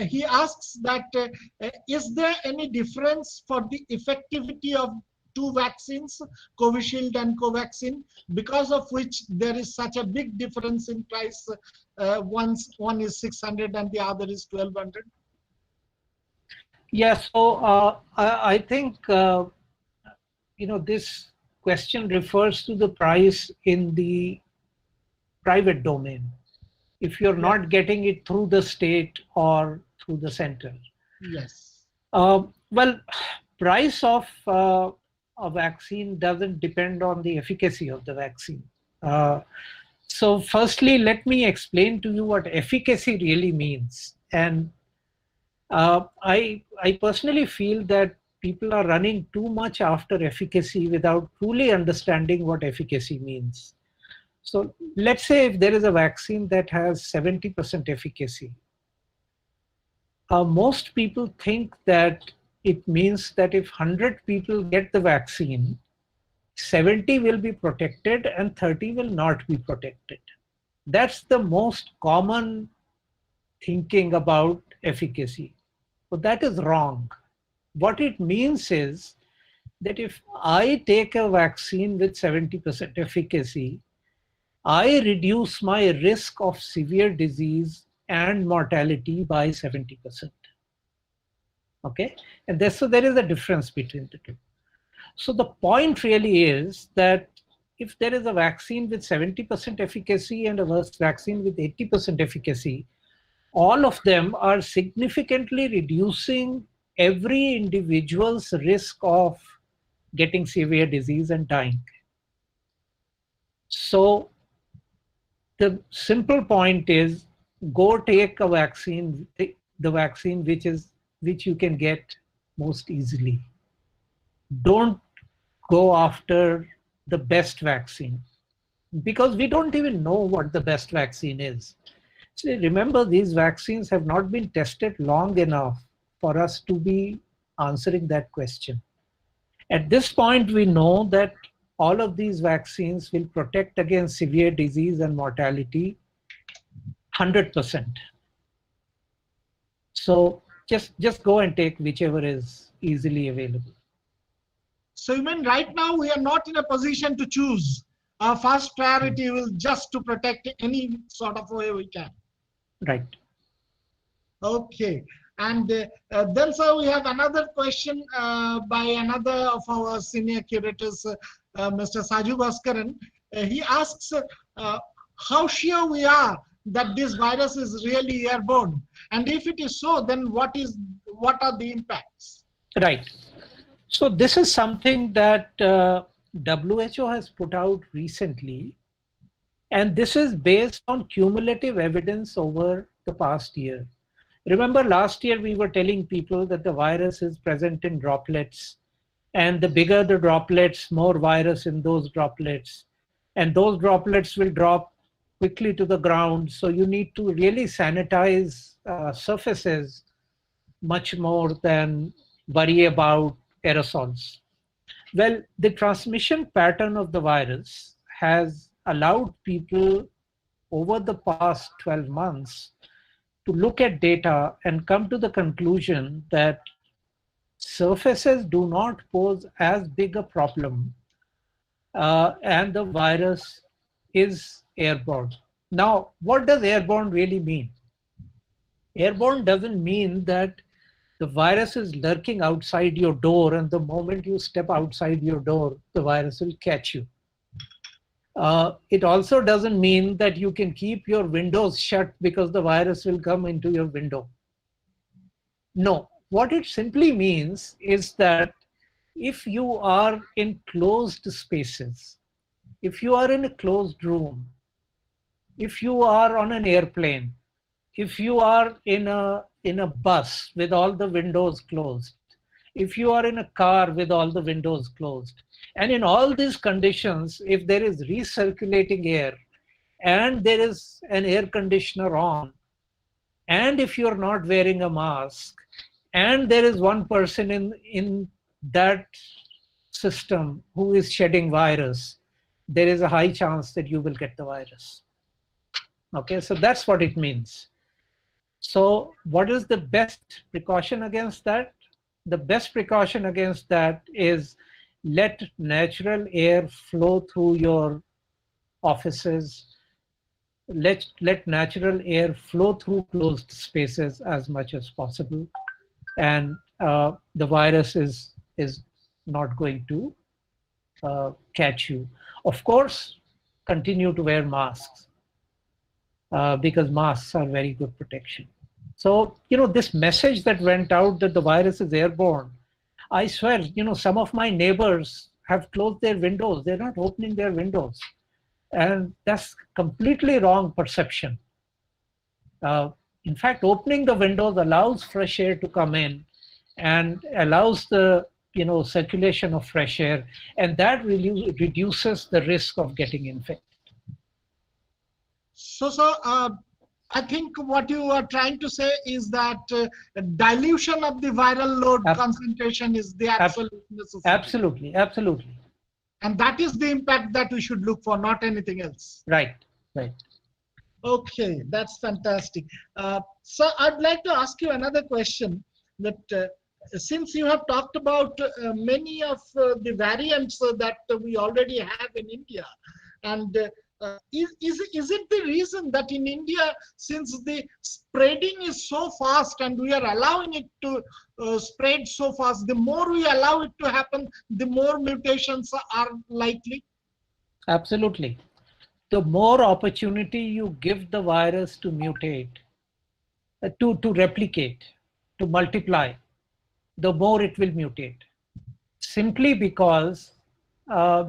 He asks that, is there any difference for the effectivity of two vaccines, Covishield and Covaxin, because of which there is such a big difference in price? One is 600 and the other is 1200. Yeah, so I think this question refers to the price in the private domain. If you're Yeah. not getting it through the state or through the center. Yes. Well, price of a vaccine doesn't depend on the efficacy of the vaccine. Uh, so firstly, let me explain to you what efficacy really means. And I personally feel that people are running too much after efficacy without truly understanding what efficacy means. So let's say if there is a vaccine that has 70% efficacy, most people think that it means that if 100 people get the vaccine, 70 will be protected and 30 will not be protected. That's the most common thinking about efficacy. But that is wrong. What it means is that if I take a vaccine with 70% efficacy, I reduce my risk of severe disease and mortality by 70%. Okay, and so there is a difference between the two. So the point really is that if there is a vaccine with 70% efficacy and a vaccine with 80% efficacy, all of them are significantly reducing every individual's risk of getting severe disease and dying. So the simple point is, go take a vaccine, the vaccine which you can get most easily. Don't go after the best vaccine, because we don't even know what the best vaccine is. So remember, these vaccines have not been tested long enough for us to be answering that question. At this point, we know that all of these vaccines will protect against severe disease and mortality 100%. So just go and take whichever is easily available. So you mean right now we are not in a position to choose. Our first priority will just to protect any sort of way we can. Right. Okay. And then, sir, we have another question by another of our senior curators, Mr. Saju Bhaskaran. He asks how sure we are that this virus is really airborne, and if it is so, then what are the impacts? Right. So this is something that WHO has put out recently, and this is based on cumulative evidence over the past year. Remember, last year we were telling people that the virus is present in droplets, and the bigger the droplets, more virus in those droplets, and those droplets will drop quickly to the ground. So you need to really sanitize surfaces much more than worry about aerosols. Well, the transmission pattern of the virus has allowed people over the past 12 months to look at data and come to the conclusion that surfaces do not pose as big a problem, and the virus is airborne. Now, what does airborne really mean? Airborne doesn't mean that the virus is lurking outside your door, and the moment you step outside your door, the virus will catch you. It also doesn't mean that you can keep your windows shut because the virus will come into your window. No, what it simply means is that if you are in closed spaces, if you are in a closed room, if you are on an airplane, if you are in a bus with all the windows closed, if you are in a car with all the windows closed, and in all these conditions, if there is recirculating air and there is an air conditioner on, and if you're not wearing a mask, and there is one person in that system who is shedding virus, there is a high chance that you will get the virus. Okay, so that's what it means. So what is the best precaution against that? The best precaution against that is let natural air flow through your offices. Let natural air flow through closed spaces as much as possible. And the virus is not going to catch you. Of course, continue to wear masks because masks are very good protection. So, this message that went out that the virus is airborne, I swear, some of my neighbors have closed their windows. They're not opening their windows. And that's completely wrong perception. In fact, opening the windows allows fresh air to come in and allows the circulation of fresh air, and that really reduces the risk of getting infected. So, I think what you are trying to say is that dilution of the viral load concentration is the absolute necessity. Absolutely. And that is the impact that we should look for, not anything else. Right. Okay, that's fantastic. So I'd like to ask you another question that since you have talked about many of the variants that we already have in India, and is it the reason that in India, since the spreading is so fast and we are allowing it to spread so fast, the more we allow it to happen, the more mutations are likely? Absolutely. The more opportunity you give the virus to mutate, to replicate, to multiply, the more it will mutate. Simply because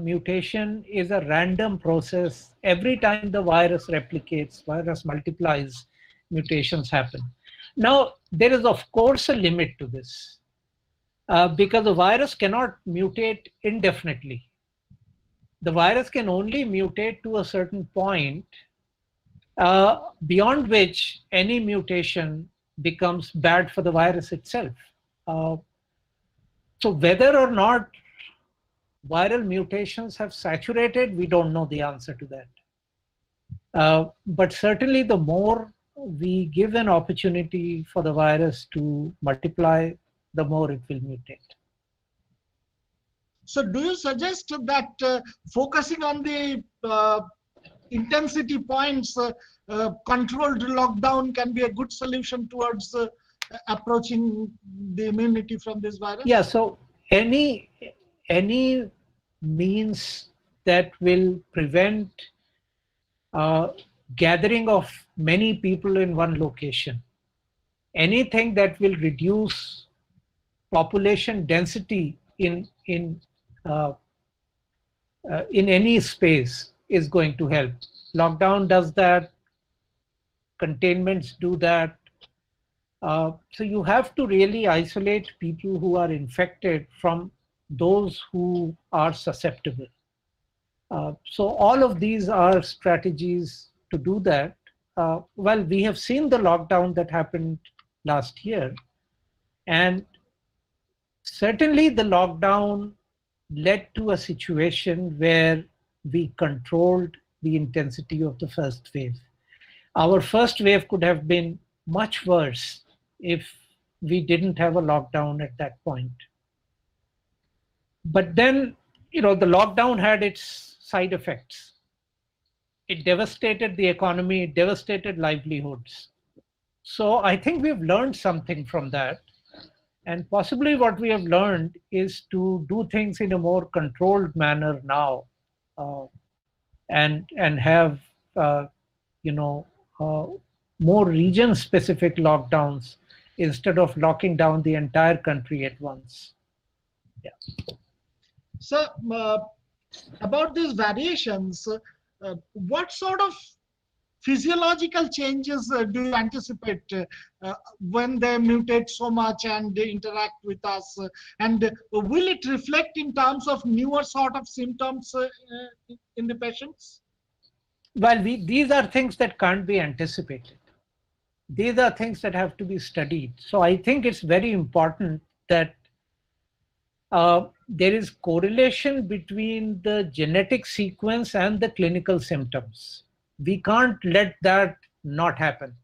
mutation is a random process. Every time the virus replicates, virus multiplies, mutations happen. Now, there is of course a limit to this because the virus cannot mutate indefinitely. The virus can only mutate to a certain point beyond which any mutation becomes bad for the virus itself. So whether or not viral mutations have saturated, we don't know the answer to that. But certainly the more we give an opportunity for the virus to multiply, the more it will mutate. So do you suggest that focusing on the intensity points, controlled lockdown can be a good solution towards approaching the immunity from this virus? Yeah, so any means that will prevent gathering of many people in one location, anything that will reduce population density in any space is going to help. Lockdown does that, containments do that. So you have to really isolate people who are infected from those who are susceptible. So all of these are strategies to do that. Well, we have seen the lockdown that happened last year, and certainly the lockdown led to a situation where we controlled the intensity of the first wave. Our first wave could have been much worse if we didn't have a lockdown at that point. But then, the lockdown had its side effects. It devastated the economy, it devastated livelihoods. So I think we've learned something from that. And possibly what we have learned is to do things in a more controlled manner now, uh, and have uh, you know uh, more region-specific lockdowns instead of locking down the entire country at once. Yeah. So, about these variations, what sort of physiological changes do you anticipate when they mutate so much and they interact with us? And will it reflect in terms of newer sort of symptoms in the patients? Well, these are things that can't be anticipated. These are things that have to be studied. So I think it's very important that there is correlation between the genetic sequence and the clinical symptoms. We can't let that not happen,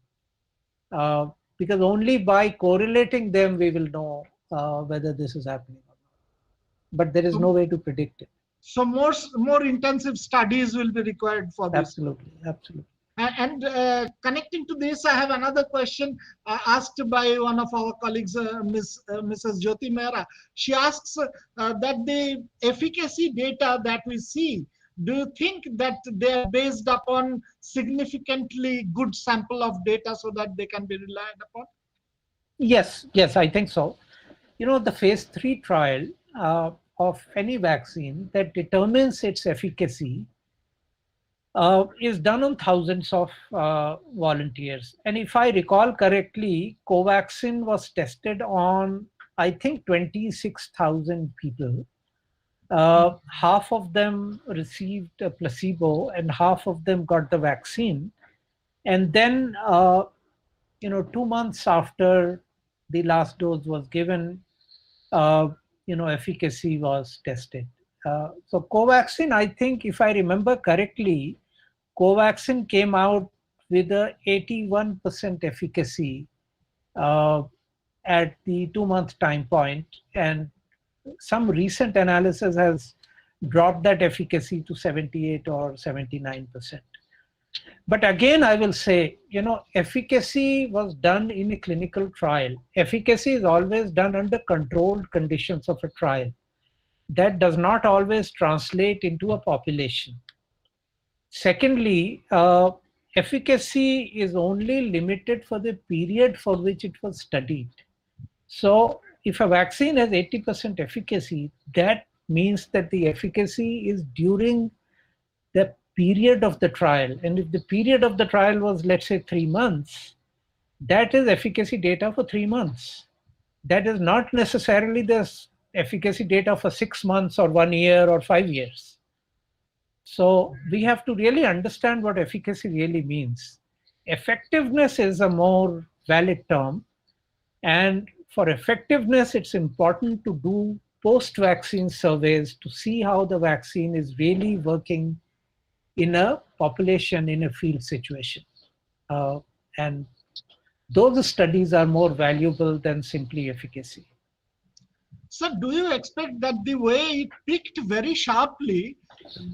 uh, because only by correlating them we will know whether this is happening or not. But there is no So, way to predict it. so more intensive studies will be required for this. Absolutely, absolutely. And connecting to this, I have another question asked by one of our colleagues, Mrs. Jyoti Mehra. She asks that the efficacy data that we see, do you think that they are based upon significantly good sample of data so that they can be relied upon? Yes, yes, I think so. The phase 3 trial of any vaccine that determines its efficacy is done on thousands of volunteers. And if I recall correctly, Covaxin was tested on, I think, 26,000 people. Half of them received a placebo and half of them got the vaccine. And then, 2 months after the last dose was given, efficacy was tested. So Covaxin, I think, if I remember correctly, Covaxin came out with a 81% efficacy at the 2-month time point, and some recent analysis has dropped that efficacy to 78 or 79%. But again, I will say, efficacy was done in a clinical trial. Efficacy is always done under controlled conditions of a trial. That does not always translate into a population. Secondly, efficacy is only limited for the period for which it was studied. So if a vaccine has 80% efficacy, that means that the efficacy is during the period of the trial. And if the period of the trial was, let's say, 3 months, that is efficacy data for 3 months. That is not necessarily the efficacy data for 6 months or 1 year or 5 years. So we have to really understand what efficacy really means. Effectiveness is a more valid term. And for effectiveness, it's important to do post-vaccine surveys to see how the vaccine is really working in a population, in a field situation. And those studies are more valuable than simply efficacy. So do you expect that the way it peaked very sharply,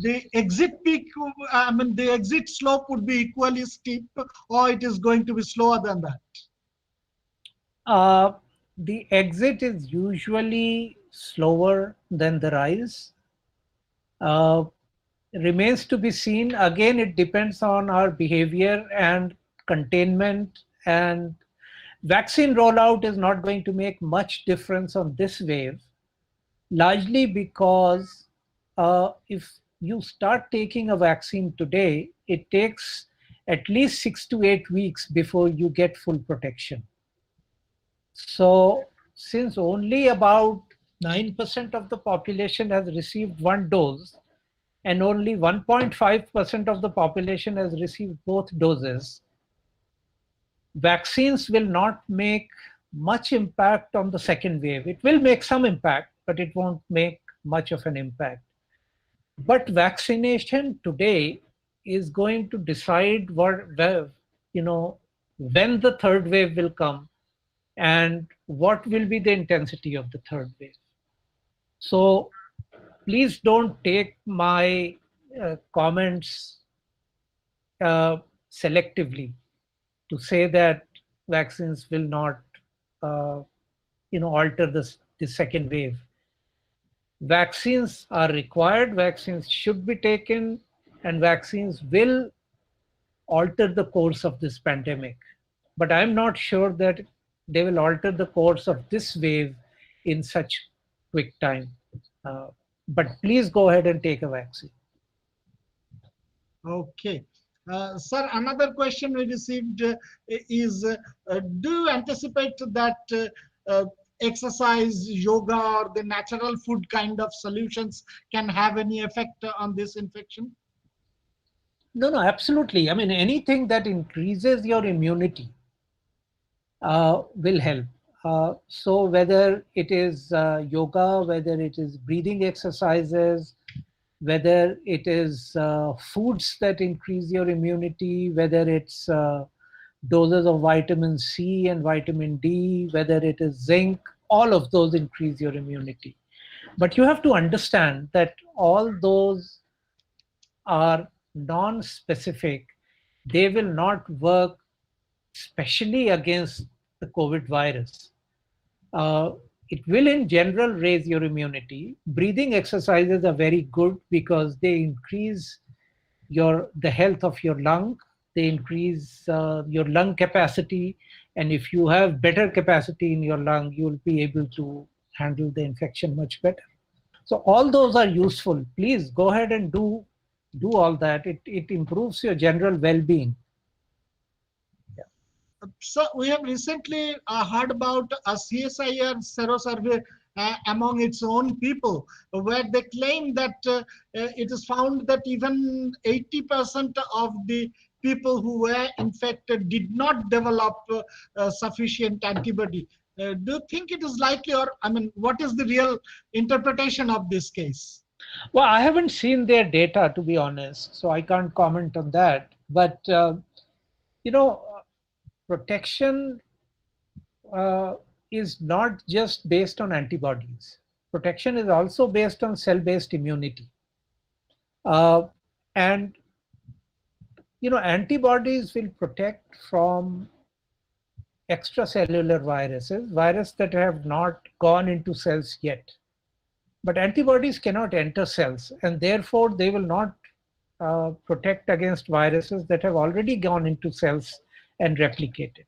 the exit peak, the exit slope would be equally steep, or it is going to be slower than that? Uh, the exit is usually slower than the rise. Uh, Remains to be seen. Again, it depends on our behavior and containment, and vaccine rollout is not going to make much difference on this wave, largely because if you start taking a vaccine today, it takes at least 6 to 8 weeks before you get full protection. So since only about 9% of the population has received one dose, and only 1.5% of the population has received both doses, vaccines will not make much impact on the second wave. It will make some impact, but it won't make much of an impact. But vaccination today is going to decide what, when the third wave will come, and what will be the intensity of the third wave. So please don't take my comments uh, selectively to say that vaccines will not, uh, alter the second wave. Vaccines are required, vaccines should be taken, and vaccines will alter the course of this pandemic. But I'm not sure that they will alter the course of this wave in such quick time. But please go ahead and take a vaccine. Okay. Sir, another question we received is, do you anticipate that exercise, yoga, or the natural food kind of solutions can have any effect on this infection? No, no, absolutely. I mean, anything that increases your immunity will help. So whether it is yoga, whether it is breathing exercises, whether it is foods that increase your immunity, whether it's doses of vitamin C and vitamin D, whether it is zinc, all of those increase your immunity. But you have to understand that all those are non-specific. They will not work especially against the COVID virus. Uh, it will in general raise your immunity. Breathing exercises are very good because they increase the health of your lung. They increase your lung capacity, and if you have better capacity in your lung, you will be able to handle the infection much better. So all those are useful. Please go ahead and do all that. It improves your general well-being. So we have recently heard about a CSIR sero survey among its own people, where they claim that it is found that even 80% of the people who were infected did not develop sufficient antibody. Do you think it is likely, or I mean, what is the real interpretation of this case? Well, I haven't seen their data, to be honest, so I can't comment on that. But you know, protection uh, is not just based on antibodies. Protection is also based on cell-based immunity. Uh, and antibodies will protect from extracellular viruses, viruses that have not gone into cells yet. But antibodies cannot enter cells, and therefore they will not protect against viruses that have already gone into cells and replicated.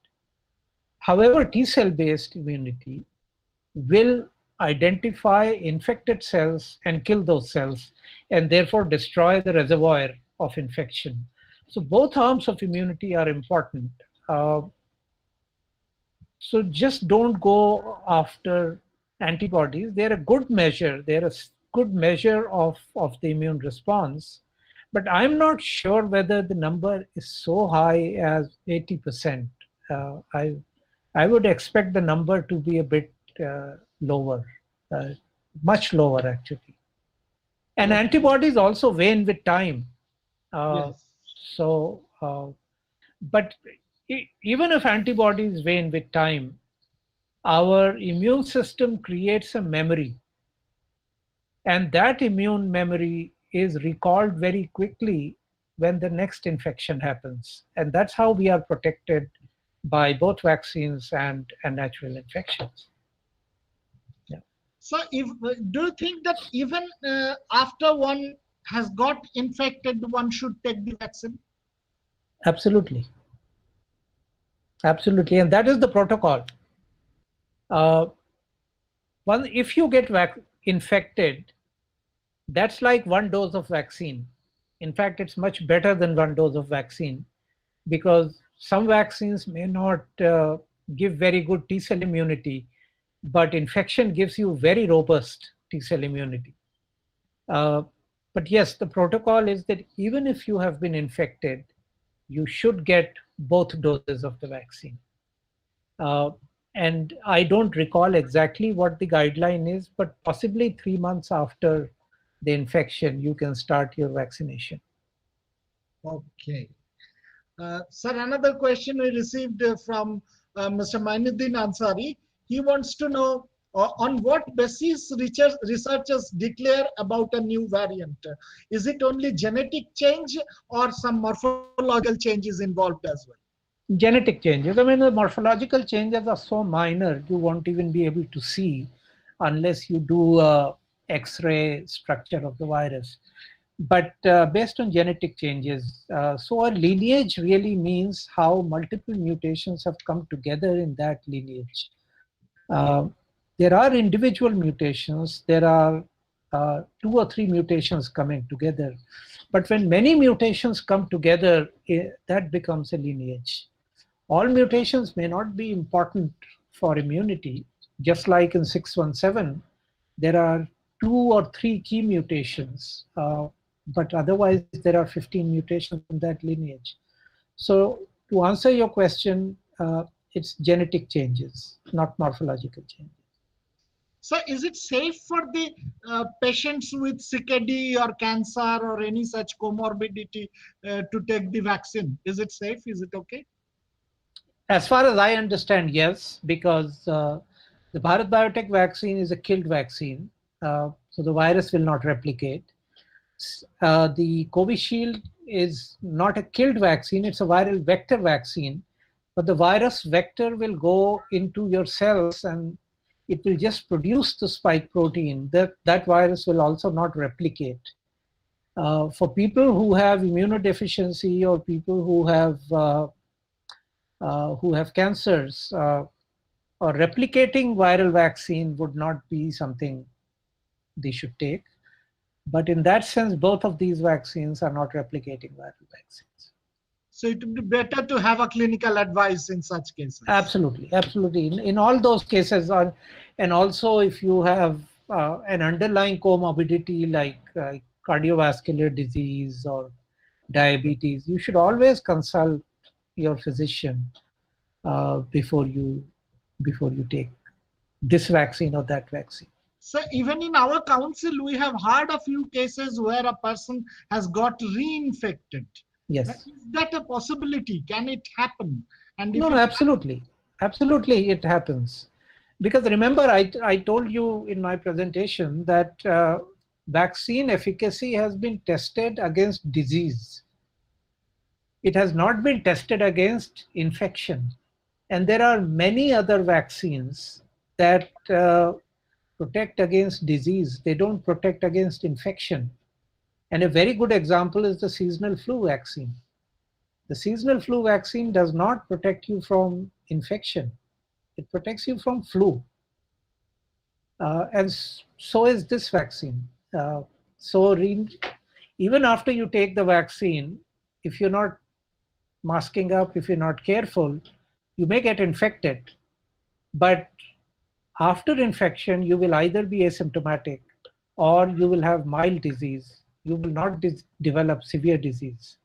However, T cell based immunity will identify infected cells and kill those cells, and therefore destroy the reservoir of infection. So both arms of immunity are important. Uh, so just don't go after antibodies. They're a good measure. They're a good measure of the immune response. But I'm not sure whether the number is so high as 80%. I would expect the number to be a bit lower, uh, much lower actually. And Okay. antibodies also wane with time. Uh, Yes. so, but even if antibodies wane with time, our immune system creates a memory, and that immune memory is recalled very quickly when the next infection happens. And that's how we are protected by both vaccines and natural infections. Yeah, So, if do you think that even after one has got infected, one should take the vaccine? absolutely. Absolutely. And that is the protocol. Uh, if you get infected, that's like one dose of vaccine. In fact, it's much better than one dose of vaccine because some vaccines may not give very good T cell immunity, but infection gives you very robust T cell immunity. Uh, but yes, the protocol is that even if you have been infected, you should get both doses of the vaccine. Uh, and I don't recall exactly what the guideline is, but possibly 3 months after the infection, you can start your vaccination. Okay. Sir, another question we received from Mr. Mainuddin Ansari. He wants to know on what basis researchers declare about a new variant. Is it only genetic change or some morphological changes involved as well? Genetic changes. I mean, the morphological changes are so minor, you won't even be able to see unless you do a X-ray structure of the virus. But based on genetic changes, so a lineage really means how multiple mutations have come together in that lineage. There are individual mutations, there are 2 or 3 mutations coming together. But when many mutations come together, that becomes a lineage. All mutations may not be important for immunity, just like in 617, there are 2 or 3 key mutations, but otherwise there are 15 mutations in that lineage. So to answer your question, it's genetic changes, not morphological changes. So is it safe for the patients with CKD or cancer or any such comorbidity to take the vaccine? Is it safe? Is it okay? As far as I understand, yes, because the Bharat Biotech vaccine is a killed vaccine, so the virus will not replicate. The Covishield is not a killed vaccine, it's a viral vector vaccine, but the virus vector will go into your cells and it will just produce the spike protein. That virus will also not replicate. For people who have immunodeficiency or people who have cancers, a replicating viral vaccine would not be something they should take. But in that sense, both of these vaccines are not replicating viral vaccines. So it would be better to have a clinical advice in such cases. Absolutely, absolutely. In all those cases, and also if you have an underlying comorbidity like cardiovascular disease or diabetes, you should always consult your physician before you take this vaccine or that vaccine. So even in our council, we have heard a few cases where a person has got reinfected. Yes. Is that a possibility? Can it happen? And No, absolutely. Absolutely, it happens. Because remember, I told you in my presentation that vaccine efficacy has been tested against disease. It has not been tested against infection. And there are many other vaccines that protect against disease. They don't protect against infection. And a very good example is the seasonal flu vaccine. The seasonal flu vaccine does not protect you from infection. It protects you from flu. And so is this vaccine. Even after you take the vaccine, if you're not masking up, if you're not careful, you may get infected. But after infection, you will either be asymptomatic or you will have mild disease. You will not develop severe disease.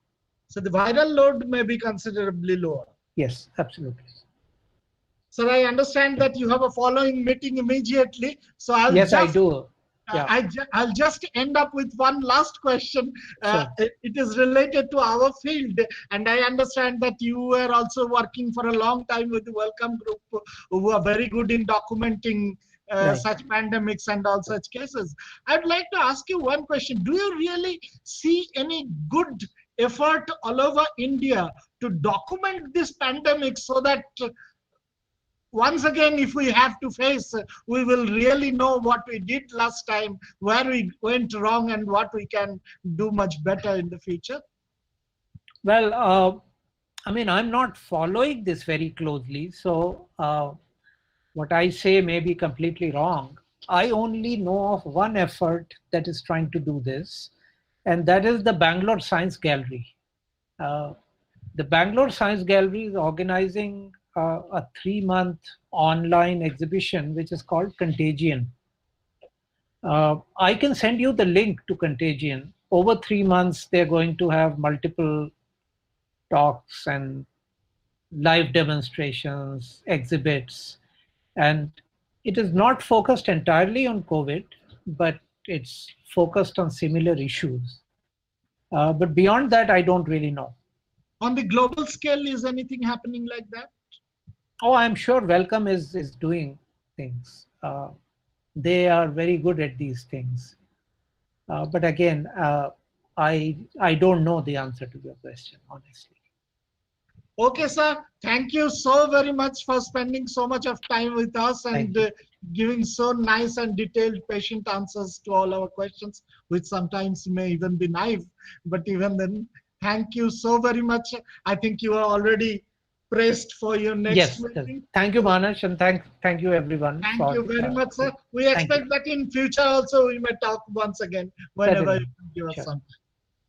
So the viral load may be considerably lower. Yes, absolutely. So I understand that you have a following meeting immediately. So I do. Yeah. I'll just end up with one last question. Sure. It is related to our field. And I understand that you were also working for a long time with the Wellcome Group, who are very good in documenting Right. such pandemics and all such cases. I'd like to ask you one question. Do you really see any good effort all over India to document this pandemic so that once again, if we have to face, we will really know what we did last time, where we went wrong, and what we can do much better in the future? Well, I mean, I'm not following this very closely. So what I say may be completely wrong. I only know of one effort that is trying to do this, and that is the Bangalore Science Gallery. The Bangalore Science Gallery is organizing a 3-month online exhibition, which is called Contagion. I can send you the link to Contagion. Over 3 months, they're going to have multiple talks and live demonstrations, exhibits, and it is not focused entirely on COVID, but it's focused on similar issues. But beyond that, I don't really know. On the global scale, is anything happening like that? Oh, I'm sure Welcome is doing things. They are very good at these things. But again, I don't know the answer to your question, honestly. Okay, sir. Thank you so very much for spending so much of time with us Thank and you. giving so nice and detailed, patient answers to all our questions, which sometimes may even be naive. But even then, thank you so very much. I think you are already praised for your next Yes, yes. meeting. Thank you, Manas, and thank you everyone Thank for you very much, sir. We thank you. expect that in future also we may talk once again whenever you Certainly. can give us Sure. some.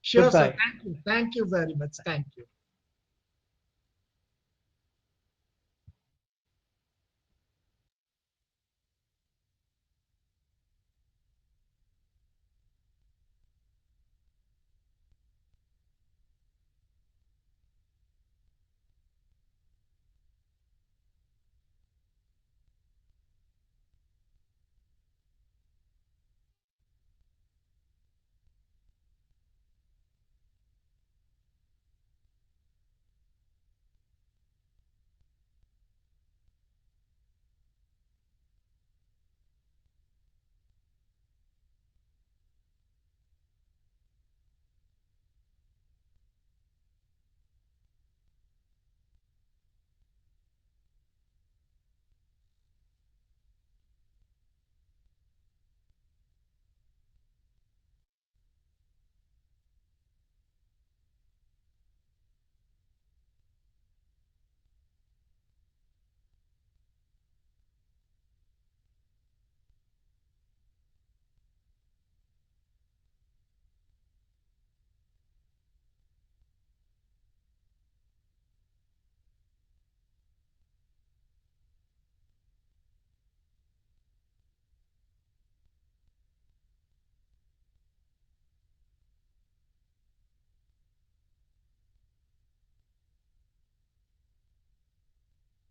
Sure, sir. Goodbye. Thank you. Thank you very much. Thank you.